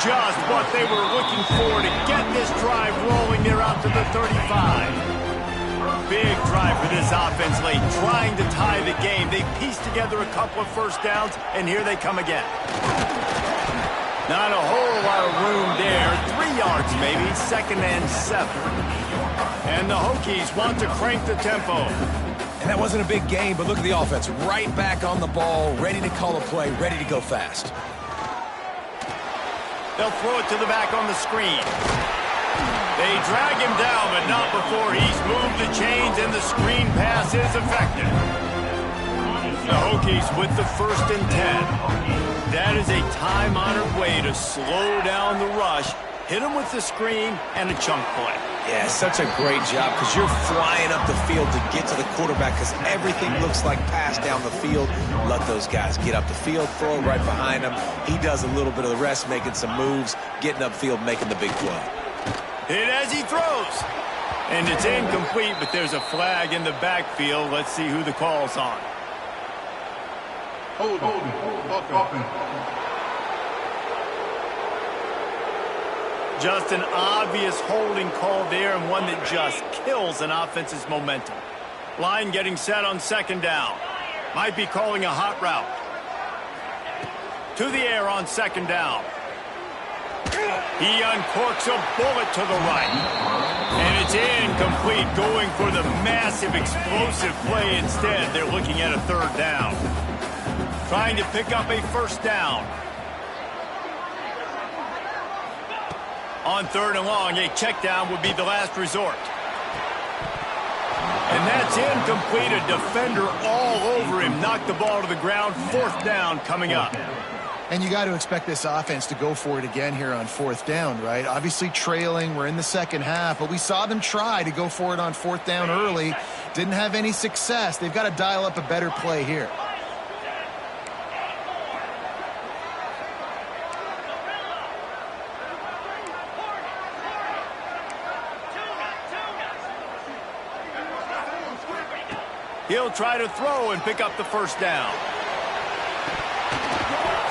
Speaker 1: Just what they were looking for to get this drive rolling. They're out to the 35. Big drive for this offense late, trying to tie the game. They pieced together a couple of 1st downs, and here they come again. Not a whole lot of room there. 3 yards maybe, 2nd and 7. And the Hokies want to crank the tempo.
Speaker 3: And that wasn't a big game, but look at the offense. Right back on the ball, ready to call a play, ready to go fast.
Speaker 1: They'll throw it to the back on the screen. They drag him down, but not before he's moved the chains and the screen pass is effective. The Hokies with the 1st and 10. That is a time-honored way to slow down the rush, hit him with the screen, and a chunk play.
Speaker 3: Yeah, such a great job because you're flying up the field to get to the quarterback because everything looks like pass down the field. Let those guys get up the field, throw right behind him. He does a little bit of the rest, making some moves, getting upfield, making the big play.
Speaker 1: Hit as he throws. And it's incomplete, but there's a flag in the backfield. Let's see who the call's on.
Speaker 4: Hold offense.
Speaker 1: Just an obvious holding call there, and one that just kills an offense's momentum. Line getting set on 2nd down. Might be calling a hot route. To the air on 2nd down. He uncorks a bullet to the right. And it's incomplete, going for the massive explosive play instead. They're looking at a 3rd down. Trying to pick up a 1st down. On 3rd and long, a check down would be the last resort. And that's incomplete. A defender all over him. Knocked the ball to the ground. 4th down coming up.
Speaker 2: And you got to expect this offense to go for it again here on 4th down, right? Obviously trailing. We're in the 2nd half, but we saw them try to go for it on 4th down early. Didn't have any success. They've got to dial up a better play here.
Speaker 1: He'll try to throw and pick up the 1st down.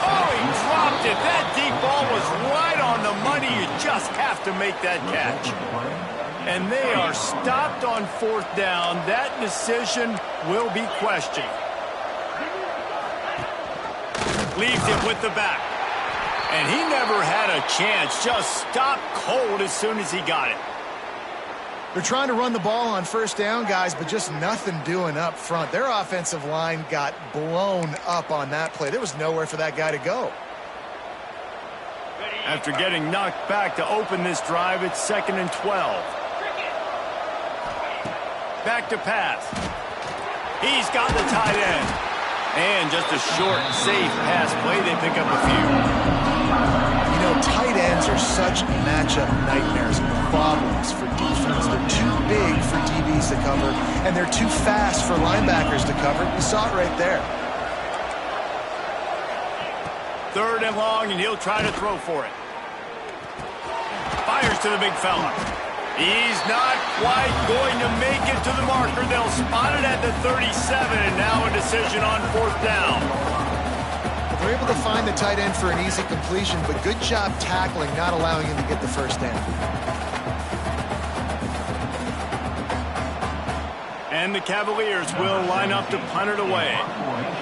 Speaker 1: Oh, he dropped it. That deep ball was right on the money. You just have to make that catch. And they are stopped on 4th down. That decision will be questioned. Leaves it with the back. And he never had a chance. Just stopped cold as soon as he got it.
Speaker 2: They're trying to run the ball on 1st down, guys, but just nothing doing up front. Their offensive line got blown up on that play. There was nowhere for that guy to go.
Speaker 1: After getting knocked back to open this drive, it's 2nd and 12. Back to pass. He's got the tight end. And just a short, safe pass play. They pick up a few.
Speaker 2: You know, tight ends are such matchup nightmares and problems for defense. They're too big for DBs to cover, and they're too fast for linebackers to cover. You saw it right there.
Speaker 1: 3rd and long, and he'll try to throw for it. Fires to the big fella. He's not quite going to make it to the marker. They'll spot it at the 37, and now a decision on 4th down.
Speaker 2: They're able to find the tight end for an easy completion, but good job tackling, not allowing him to get the 1st down.
Speaker 1: And the Cavaliers will line up to punt it away.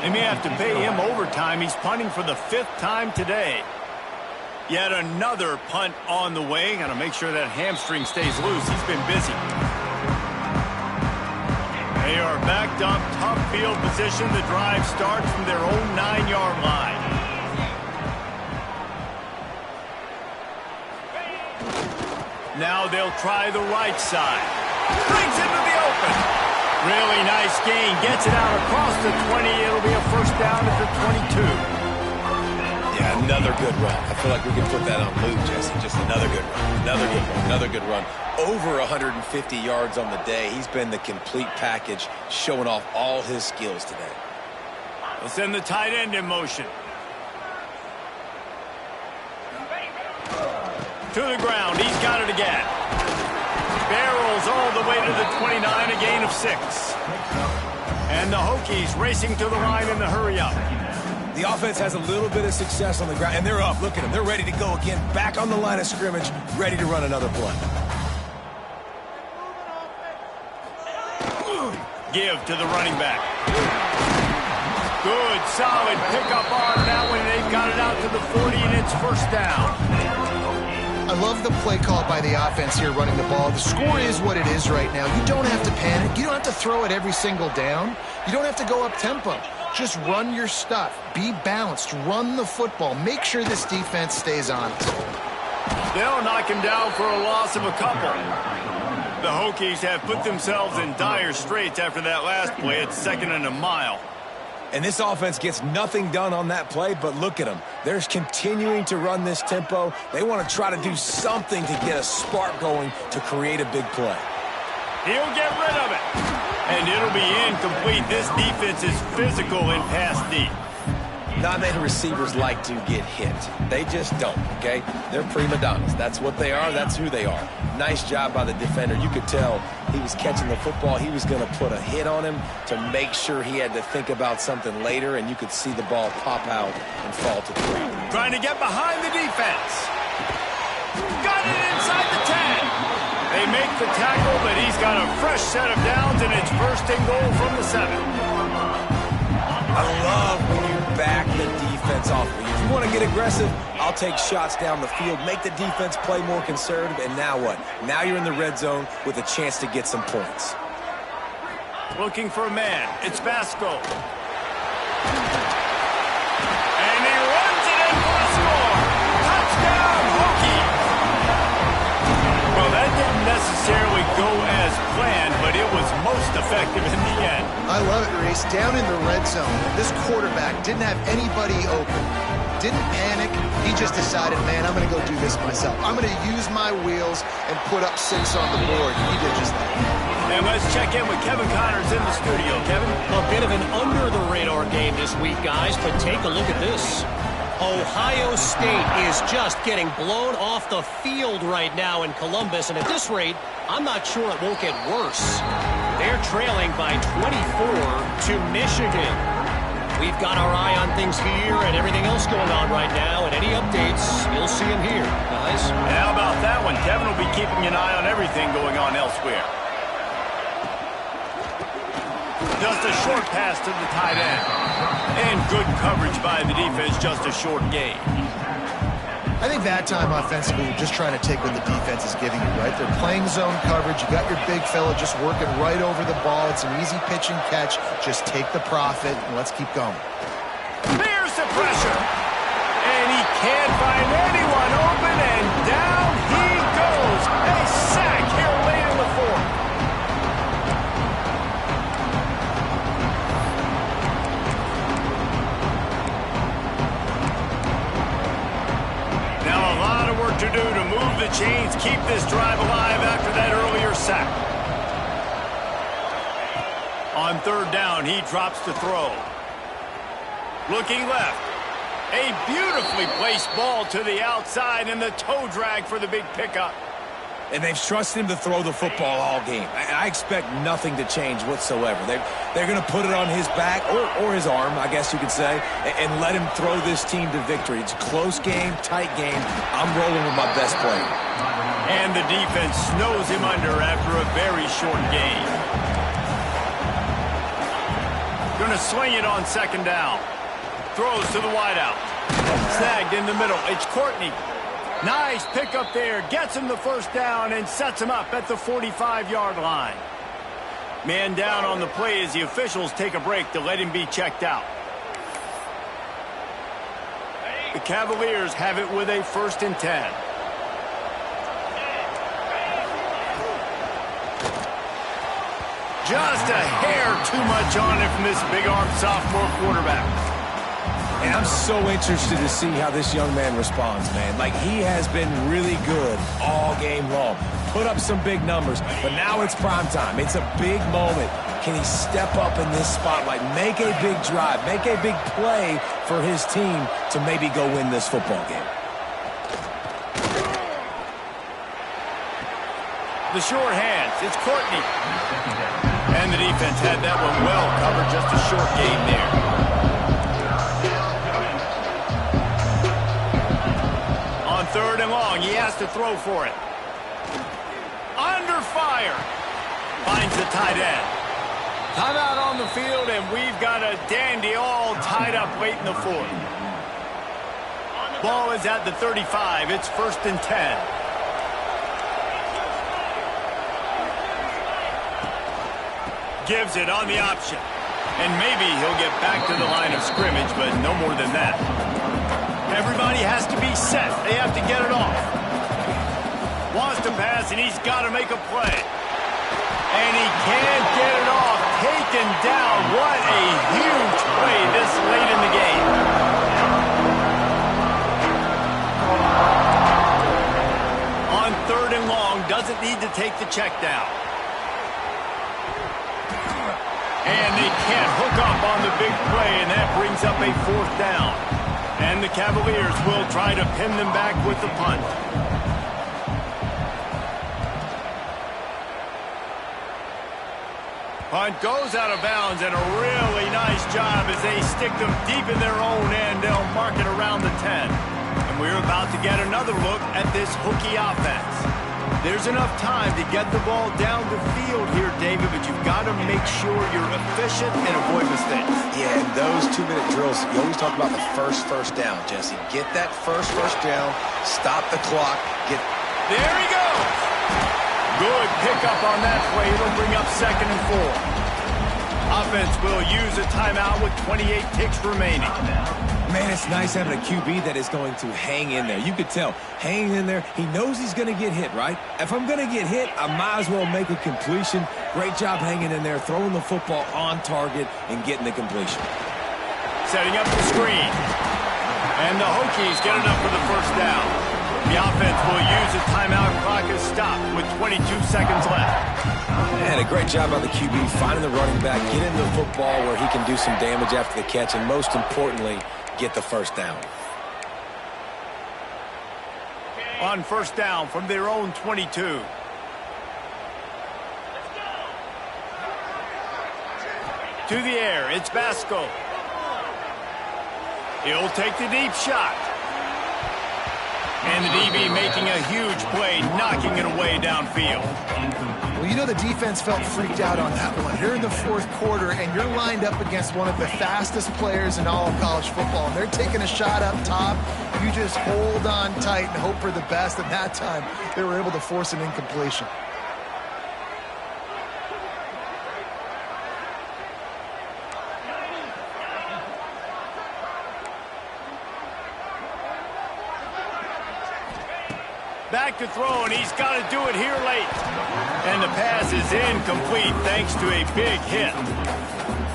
Speaker 1: They may have to pay him overtime. He's punting for the 5th time today. Yet another punt on the way. Got to make sure that hamstring stays loose. He's been busy. They are backed up, tough field position. The drive starts from their own 9-yard line. Now they'll try the right side. Brings it to the open. Really nice gain. Gets it out across the 20. It'll be a 1st down at the 22.
Speaker 3: Yeah, another good run. I feel like we can put that on loop, Jesse. Just another good run. Another good run. Another good run. Over 150 yards on the day. He's been the complete package, showing off all his skills today.
Speaker 1: They'll send the tight end in motion. To the ground. He's got it again. Barrels all the way to the 29, a gain of 6. And the Hokies racing to the line in the hurry-up.
Speaker 3: The offense has a little bit of success on the ground, and they're up. Look at them. They're ready to go again. Back on the line of scrimmage, ready to run another play.
Speaker 1: Give to the running back. Good, solid pickup on that one. They've got it out to the 40, and it's 1st down.
Speaker 2: I love the play call by the offense here running the ball. The score is what it is right now. You don't have to panic. You don't have to throw it every single down. You don't have to go up tempo. Just run your stuff. Be balanced. Run the football. Make sure this defense stays honest.
Speaker 1: They'll knock him down for a loss of a couple. The Hokies have put themselves in dire straits after that last play. It's 2nd and a mile.
Speaker 3: And this offense gets nothing done on that play, but look at them. They're continuing to run this tempo. They want to try to do something to get a spark going to create a big play.
Speaker 1: He'll get rid of it. And it'll be incomplete. This defense is physical in pass deep.
Speaker 3: Not many receivers like to get hit. They just don't, okay? They're prima donnas. That's what they are. That's who they are. Nice job by the defender. You could tell he was catching the football. He was going to put a hit on him to make sure he had to think about something later, and you could see the ball pop out and fall to the ground.
Speaker 1: Trying to get behind the defense. Got it inside the 10. They make the tackle, but he's got a fresh set of downs, and it's 1st and goal from the 7.
Speaker 3: I love when you back the defense off. If you want to get aggressive, I'll take shots down the field, make the defense play more conservative, and now what? Now you're in the red zone with a chance to get some points.
Speaker 1: Looking for a man. It's Vasco. And he runs it in for a score. Touchdown, Hokies. Well, that didn't necessarily go as planned, but it was most effective in the end.
Speaker 2: I love it, Reese. Down in the red zone, this quarterback didn't have anybody open. Didn't panic. He just decided, man, I'm going to go do this myself. I'm going to use my wheels and put up 6 on the board. He did just that.
Speaker 1: And let's check in with Kevin Connors in the studio. Kevin?
Speaker 5: A bit of an under-the-radar game this week, guys, but take a look at this. Ohio State is just getting blown off the field right now in Columbus, and at this rate, I'm not sure it won't get worse. They're trailing by 24 to Michigan. We've got our eye on things here and everything else going on right now, and any updates, you'll see them here, guys.
Speaker 1: And how about that one? Kevin will be keeping an eye on everything going on elsewhere. Just a short pass to the tight end. And good coverage by the defense, just a short gain.
Speaker 2: I think that time offensively, you're just trying to take what the defense is giving you, right? They're playing zone coverage. You got your big fella just working right over the ball. It's an easy pitch and catch. Just take the profit, and let's keep going.
Speaker 1: There's the pressure. And he can't find anyone open, and down he goes. A sack here late in the 4th. To do to move the chains, keep this drive alive after that earlier sack. On 3rd down, he drops to throw. Looking left. A beautifully placed ball to the outside and the toe drag for the big pickup.
Speaker 3: And they've trusted him to throw the football all game. I expect nothing to change whatsoever. They're going to put it on his back, or his arm, I guess you could say, and let him throw this team to victory. It's a close game, tight game. I'm rolling with my best player.
Speaker 1: And the defense snows him under after a very short game. Going to swing it on 2nd down. Throws to the wideout. Snagged in the middle. It's Courtney. Nice pickup there. Gets him the 1st down and sets him up at the 45-yard line. Man down on the play as the officials take a break to let him be checked out. The Cavaliers have it with a 1st and 10. Just a hair too much on it from this big-arm sophomore quarterback.
Speaker 3: And I'm so interested to see how this young man responds, man. Like, he has been really good all game long. Put up some big numbers, but now it's prime time. It's a big moment. Can he step up in this spotlight, make a big drive, make a big play for his team to maybe go win this football game?
Speaker 1: The short hands. It's Courtney. And the defense had that one well covered. Just a short gain there. On 3rd and long, he has to throw for it. Under fire. Finds the tight end. Timeout on the field, and we've got a dandy all tied up late in the 4th. Ball is at the 35. It's 1st and 10. Gives it on the option. And maybe he'll get back to the line of scrimmage, but no more than that. Everybody has to be set. They have to get it off. to pass, and he's got to make a play. And he can't get it off. Taken down. What a huge play this late in the game. On 3rd and long, doesn't need to take the check down. And they can't hook up on the big play, and that brings up a 4th down. And the Cavaliers will try to pin them back with the punt. Punt goes out of bounds, and a really nice job as they stick them deep in their own end. They'll mark it around the 10. And we're about to get another look at this hooky offense. There's enough time to get the ball down the field here, David, but you've got to make sure you're efficient and avoid mistakes.
Speaker 3: Yeah, in those 2-minute drills, you always talk about the first down, Jesse. Get that first down, stop the clock,
Speaker 1: There he goes! Good pickup on that play. It'll bring up 2nd and 4. Offense will use a timeout with 28 ticks remaining.
Speaker 3: Man, it's nice having a QB that is going to hang in there. You could tell, hanging in there, he knows he's going to get hit, right? If I'm going to get hit, I might as well make a completion. Great job hanging in there, throwing the football on target and getting the completion.
Speaker 1: Setting up the screen. And the Hokies get enough for the 1st down. The offense will use a timeout. Clock is stopped with 22 seconds left.
Speaker 3: And a great job by the QB, finding the running back, getting the football where he can do some damage after the catch, and most importantly, get the 1st down.
Speaker 1: On 1st down from their own 22. To the air, it's Basco. He'll take the deep shot. And the DB making a huge play, knocking it away downfield.
Speaker 2: Well, you know the defense felt freaked out on that one. You're in the 4th quarter, and you're lined up against one of the fastest players in all of college football, and they're taking a shot up top. You just hold on tight and hope for the best, and that time they were able to force an incompletion.
Speaker 1: Back to throw, and he's got to do it here late. And the pass is incomplete thanks to a big hit.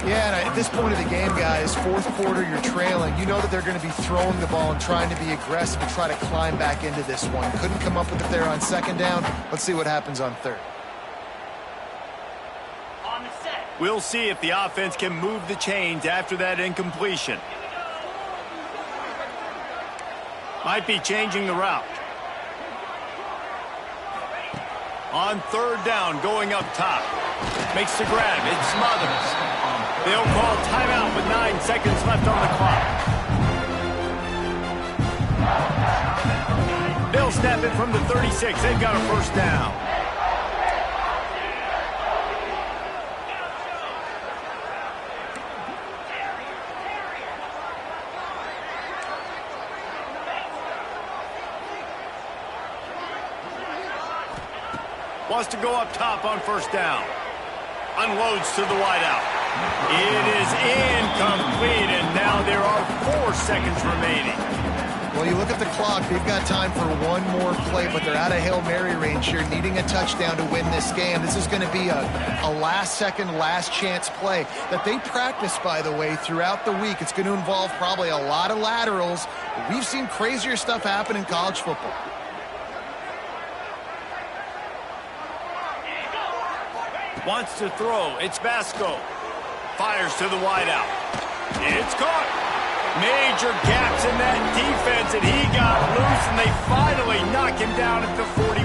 Speaker 2: Yeah, and at this point of the game, guys, 4th quarter, you're trailing. You know that they're going to be throwing the ball and trying to be aggressive and try to climb back into this one. Couldn't come up with it there on 2nd down. Let's see what happens on 3rd.
Speaker 1: On the set. We'll see if the offense can move the chains after that incompletion. Might be changing the route. On 3rd down, going up top. Makes the grab. It smothers. They'll call timeout with 9 seconds left on the clock. They'll snap it from the 36. They've got a 1st down. Wants to go up top on 1st down. Unloads to the wideout. It is incomplete, and now there are 4 seconds remaining.
Speaker 2: Well, you look at the clock. They've got time for one more play, but they're out of Hail Mary range here, needing a touchdown to win this game. This is going to be a last-second, last-chance play that they practice, by the way, throughout the week. It's going to involve probably a lot of laterals. We've seen crazier stuff happen in college football.
Speaker 1: Wants to throw. It's Basco. Fires to the wideout. It's caught. Major gaps in that defense, and he got loose, and they finally knock him down at the 41.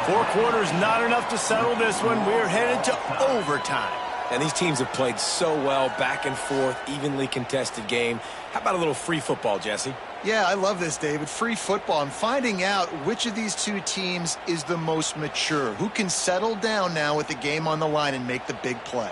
Speaker 1: 4 quarters, not enough to settle this one. We're headed to overtime.
Speaker 3: And these teams have played so well, back and forth, evenly contested game. How about a little free football, Jesse?
Speaker 2: Yeah, I love this, David. Free football. I'm finding out which of these 2 teams is the most mature. Who can settle down now with the game on the line and make the big play?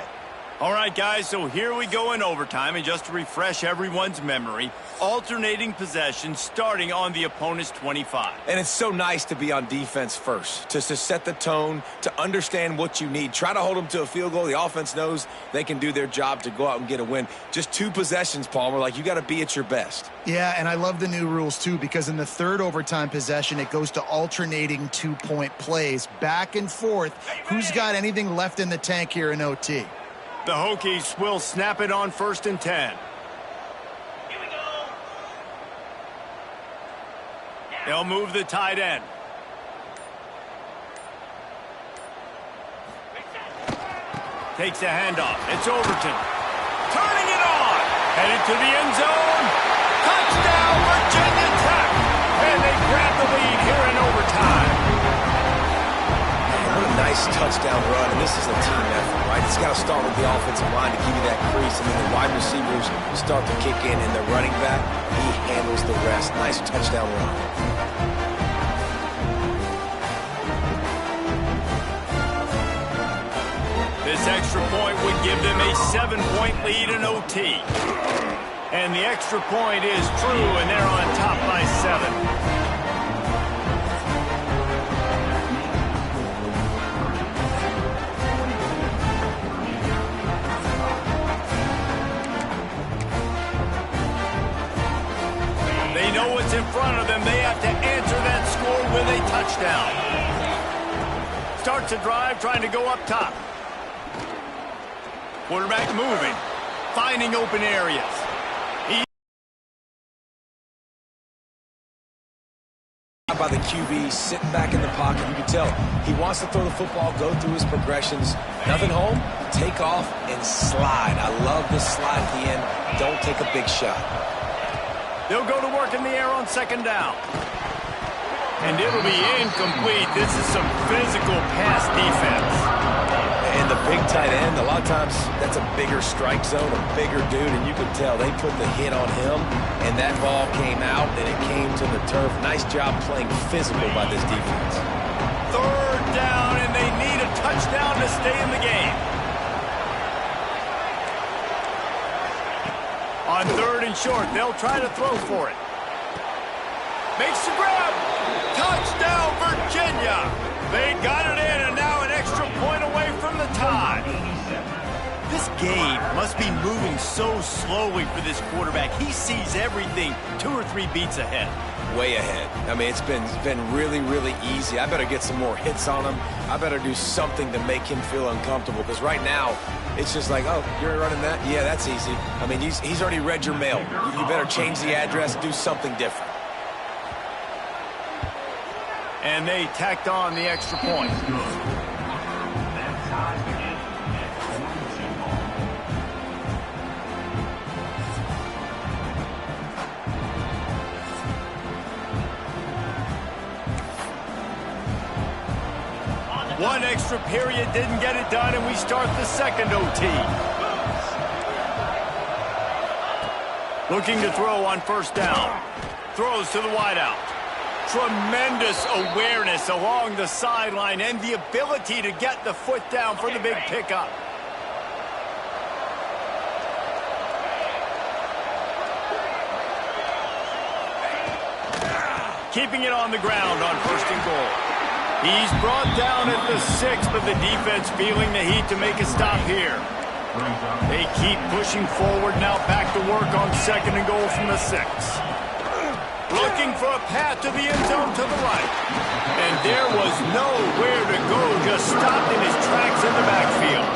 Speaker 1: All right, guys, so here we go in overtime, and just to refresh everyone's memory, alternating possession starting on the opponent's 25.
Speaker 3: And it's so nice to be on defense first, to set the tone, to understand what you need. Try to hold them to a field goal. The offense knows they can do their job to go out and get a win. Just 2 possessions, Palmer, like you got to be at your best.
Speaker 2: Yeah, and I love the new rules, too, because in the third overtime possession, it goes to alternating 2-point plays, back and forth. Who's got anything left in the tank here in OT?
Speaker 1: The Hokies will snap it on 1st and 10.
Speaker 5: Here we go.
Speaker 1: They'll move the tight end. Takes a handoff. It's Overton. Turning it on. Headed to the end zone. Touchdown, Virginia Tech. And they grab the lead here in overtime.
Speaker 3: What a nice touchdown run, and this is a team effort, right? It's got to start with the offensive line to give you that crease, and then the wide receivers start to kick in, and the running back, he handles the rest. Nice touchdown run.
Speaker 1: This extra point would give them a 7-point lead in OT. And the extra point is true, and they're on top by 7. They know what's in front of them. They have to answer that score with a touchdown. Starts a drive, trying to go up top. Quarterback moving, finding open areas.
Speaker 3: By the QB, sitting back in the pocket. You can tell he wants to throw the football, go through his progressions. Nothing home, take off, and slide. I love this slide at the end. Don't take a big shot.
Speaker 1: They'll go to work in the air on 2nd down. And it'll be incomplete. This is some physical pass defense.
Speaker 3: And the big tight end, a lot of times that's a bigger strike zone, a bigger dude, and you could tell they put the hit on him, and that ball came out, and it came to the turf. Nice job playing physical by this defense.
Speaker 1: 3rd down, and they need a touchdown to stay in the game. On 3rd and short, they'll try to throw for it. Makes the grab. Touchdown, Virginia. They got it in, and now an extra point away from the tie. This game must be moving so slowly for this quarterback. He sees everything 2 or 3 beats ahead.
Speaker 3: Way ahead. I mean, it's been really, really easy. I better get some more hits on him. I better do something to make him feel uncomfortable, because right now, it's just like, oh, you're running that? Yeah, that's easy. I mean, he's already read your mail. You better change the address, do something different.
Speaker 1: And they tacked on the extra point. One extra period didn't get it done, and we start the 2nd OT. Looking to throw on 1st down. Throws to the wideout. Tremendous awareness along the sideline and the ability to get the foot down for the big pickup. Keeping it on the ground on 1st and goal. He's brought down at the 6, but the defense feeling the heat to make a stop here. They keep pushing forward, now back to work on 2nd and goal from the 6. Looking for a path to the end zone to the right. And there was nowhere to go, just stopped in his tracks in the backfield.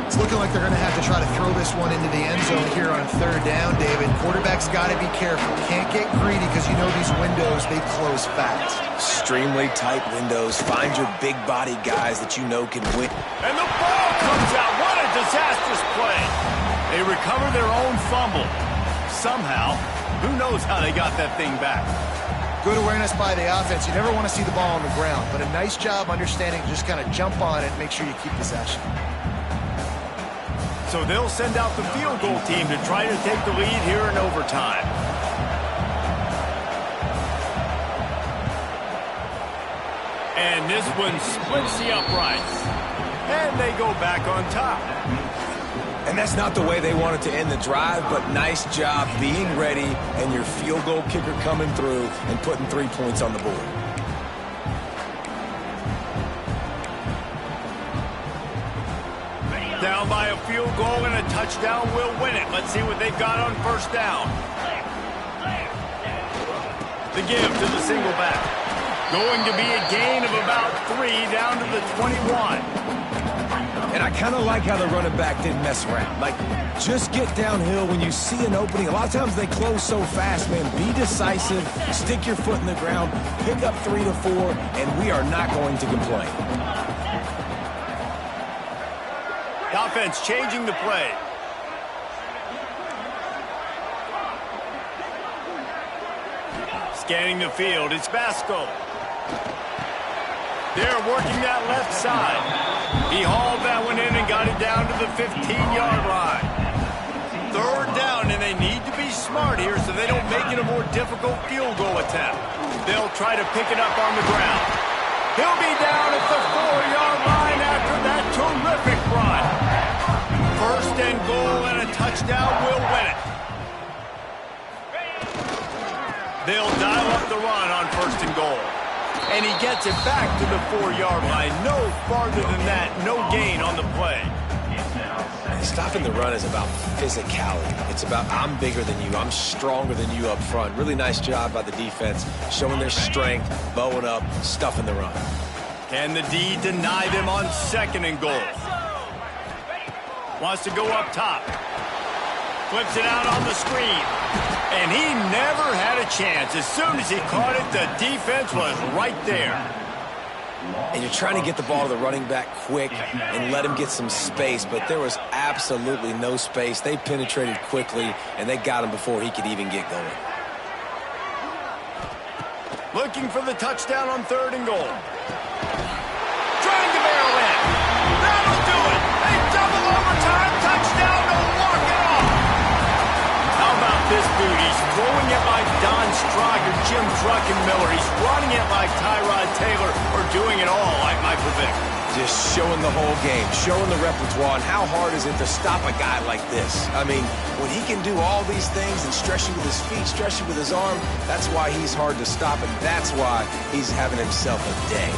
Speaker 2: It's looking like they're going to have to try to throw this one into the end zone here on 3rd down, David. Quarterback's got to be careful. Can't get greedy, because you know these windows, they close fast.
Speaker 3: Extremely tight windows. Find your big body guys that you know can win.
Speaker 1: And the ball comes out. What a disastrous play. They recover their own fumble. Somehow, who knows how they got that thing back.
Speaker 2: Good awareness by the offense. You never want to see the ball on the ground, but a nice job understanding to just kind of jump on it and make sure you keep possession.
Speaker 1: So they'll send out the field goal team to try to take the lead here in overtime. And this one splits the uprights. And they go back on top.
Speaker 3: And that's not the way they wanted to end the drive, but nice job being ready and your field goal kicker coming through and putting 3 points on the board.
Speaker 1: Down by a field goal and a touchdown will win it. Let's see what they've got on first down. The give to the single back. Going to be a gain of about 3 down to the 21.
Speaker 3: And I kind of like how the running back didn't mess around. Like, just get downhill when you see an opening. A lot of times they close so fast, man. Be decisive, stick your foot in the ground, pick up 3 to 4, and we are not going to complain.
Speaker 1: The offense changing the play. Scanning the field, it's Basco. They're working that left side. He hauled that one in and got it down to the 15-yard line. Third down, and they need to be smart here so they don't make it a more difficult field goal attempt. They'll try to pick it up on the ground. He'll be down at the 4-yard line after that terrific run. First and goal and a touchdown will win it. They'll dial up the run on first and goal. And he gets it back to the 4-yard line. No farther than that. No gain on the play.
Speaker 3: Stopping the run is about physicality. It's about I'm bigger than you. I'm stronger than you up front. Really nice job by the defense, showing their strength, bowing up, stuffing the run.
Speaker 1: Can the D deny them on second and goal? Wants to go up top. Flips it out on the screen. And he never had a chance. As soon as he caught it, the defense was right there.
Speaker 3: And you're trying to get the ball to the running back quick and let him get some space, but there was absolutely no space. They penetrated quickly, and they got him before he could even get going.
Speaker 1: Looking for the touchdown on third and goal. Trying to barrel in. That'll do it. A double overtime touchdown to walk it off. How about this dude? He's throwing it like Don Strock or Jim Druckenmiller. He's running it like Tyrod Taylor, or doing it all like Michael Vick.
Speaker 3: Just showing the whole game, showing the repertoire, and how hard is it to stop a guy like this? I mean, when he can do all these things and stretch you with his feet, stretch you with his arm, that's why he's hard to stop, and that's why he's having himself a day.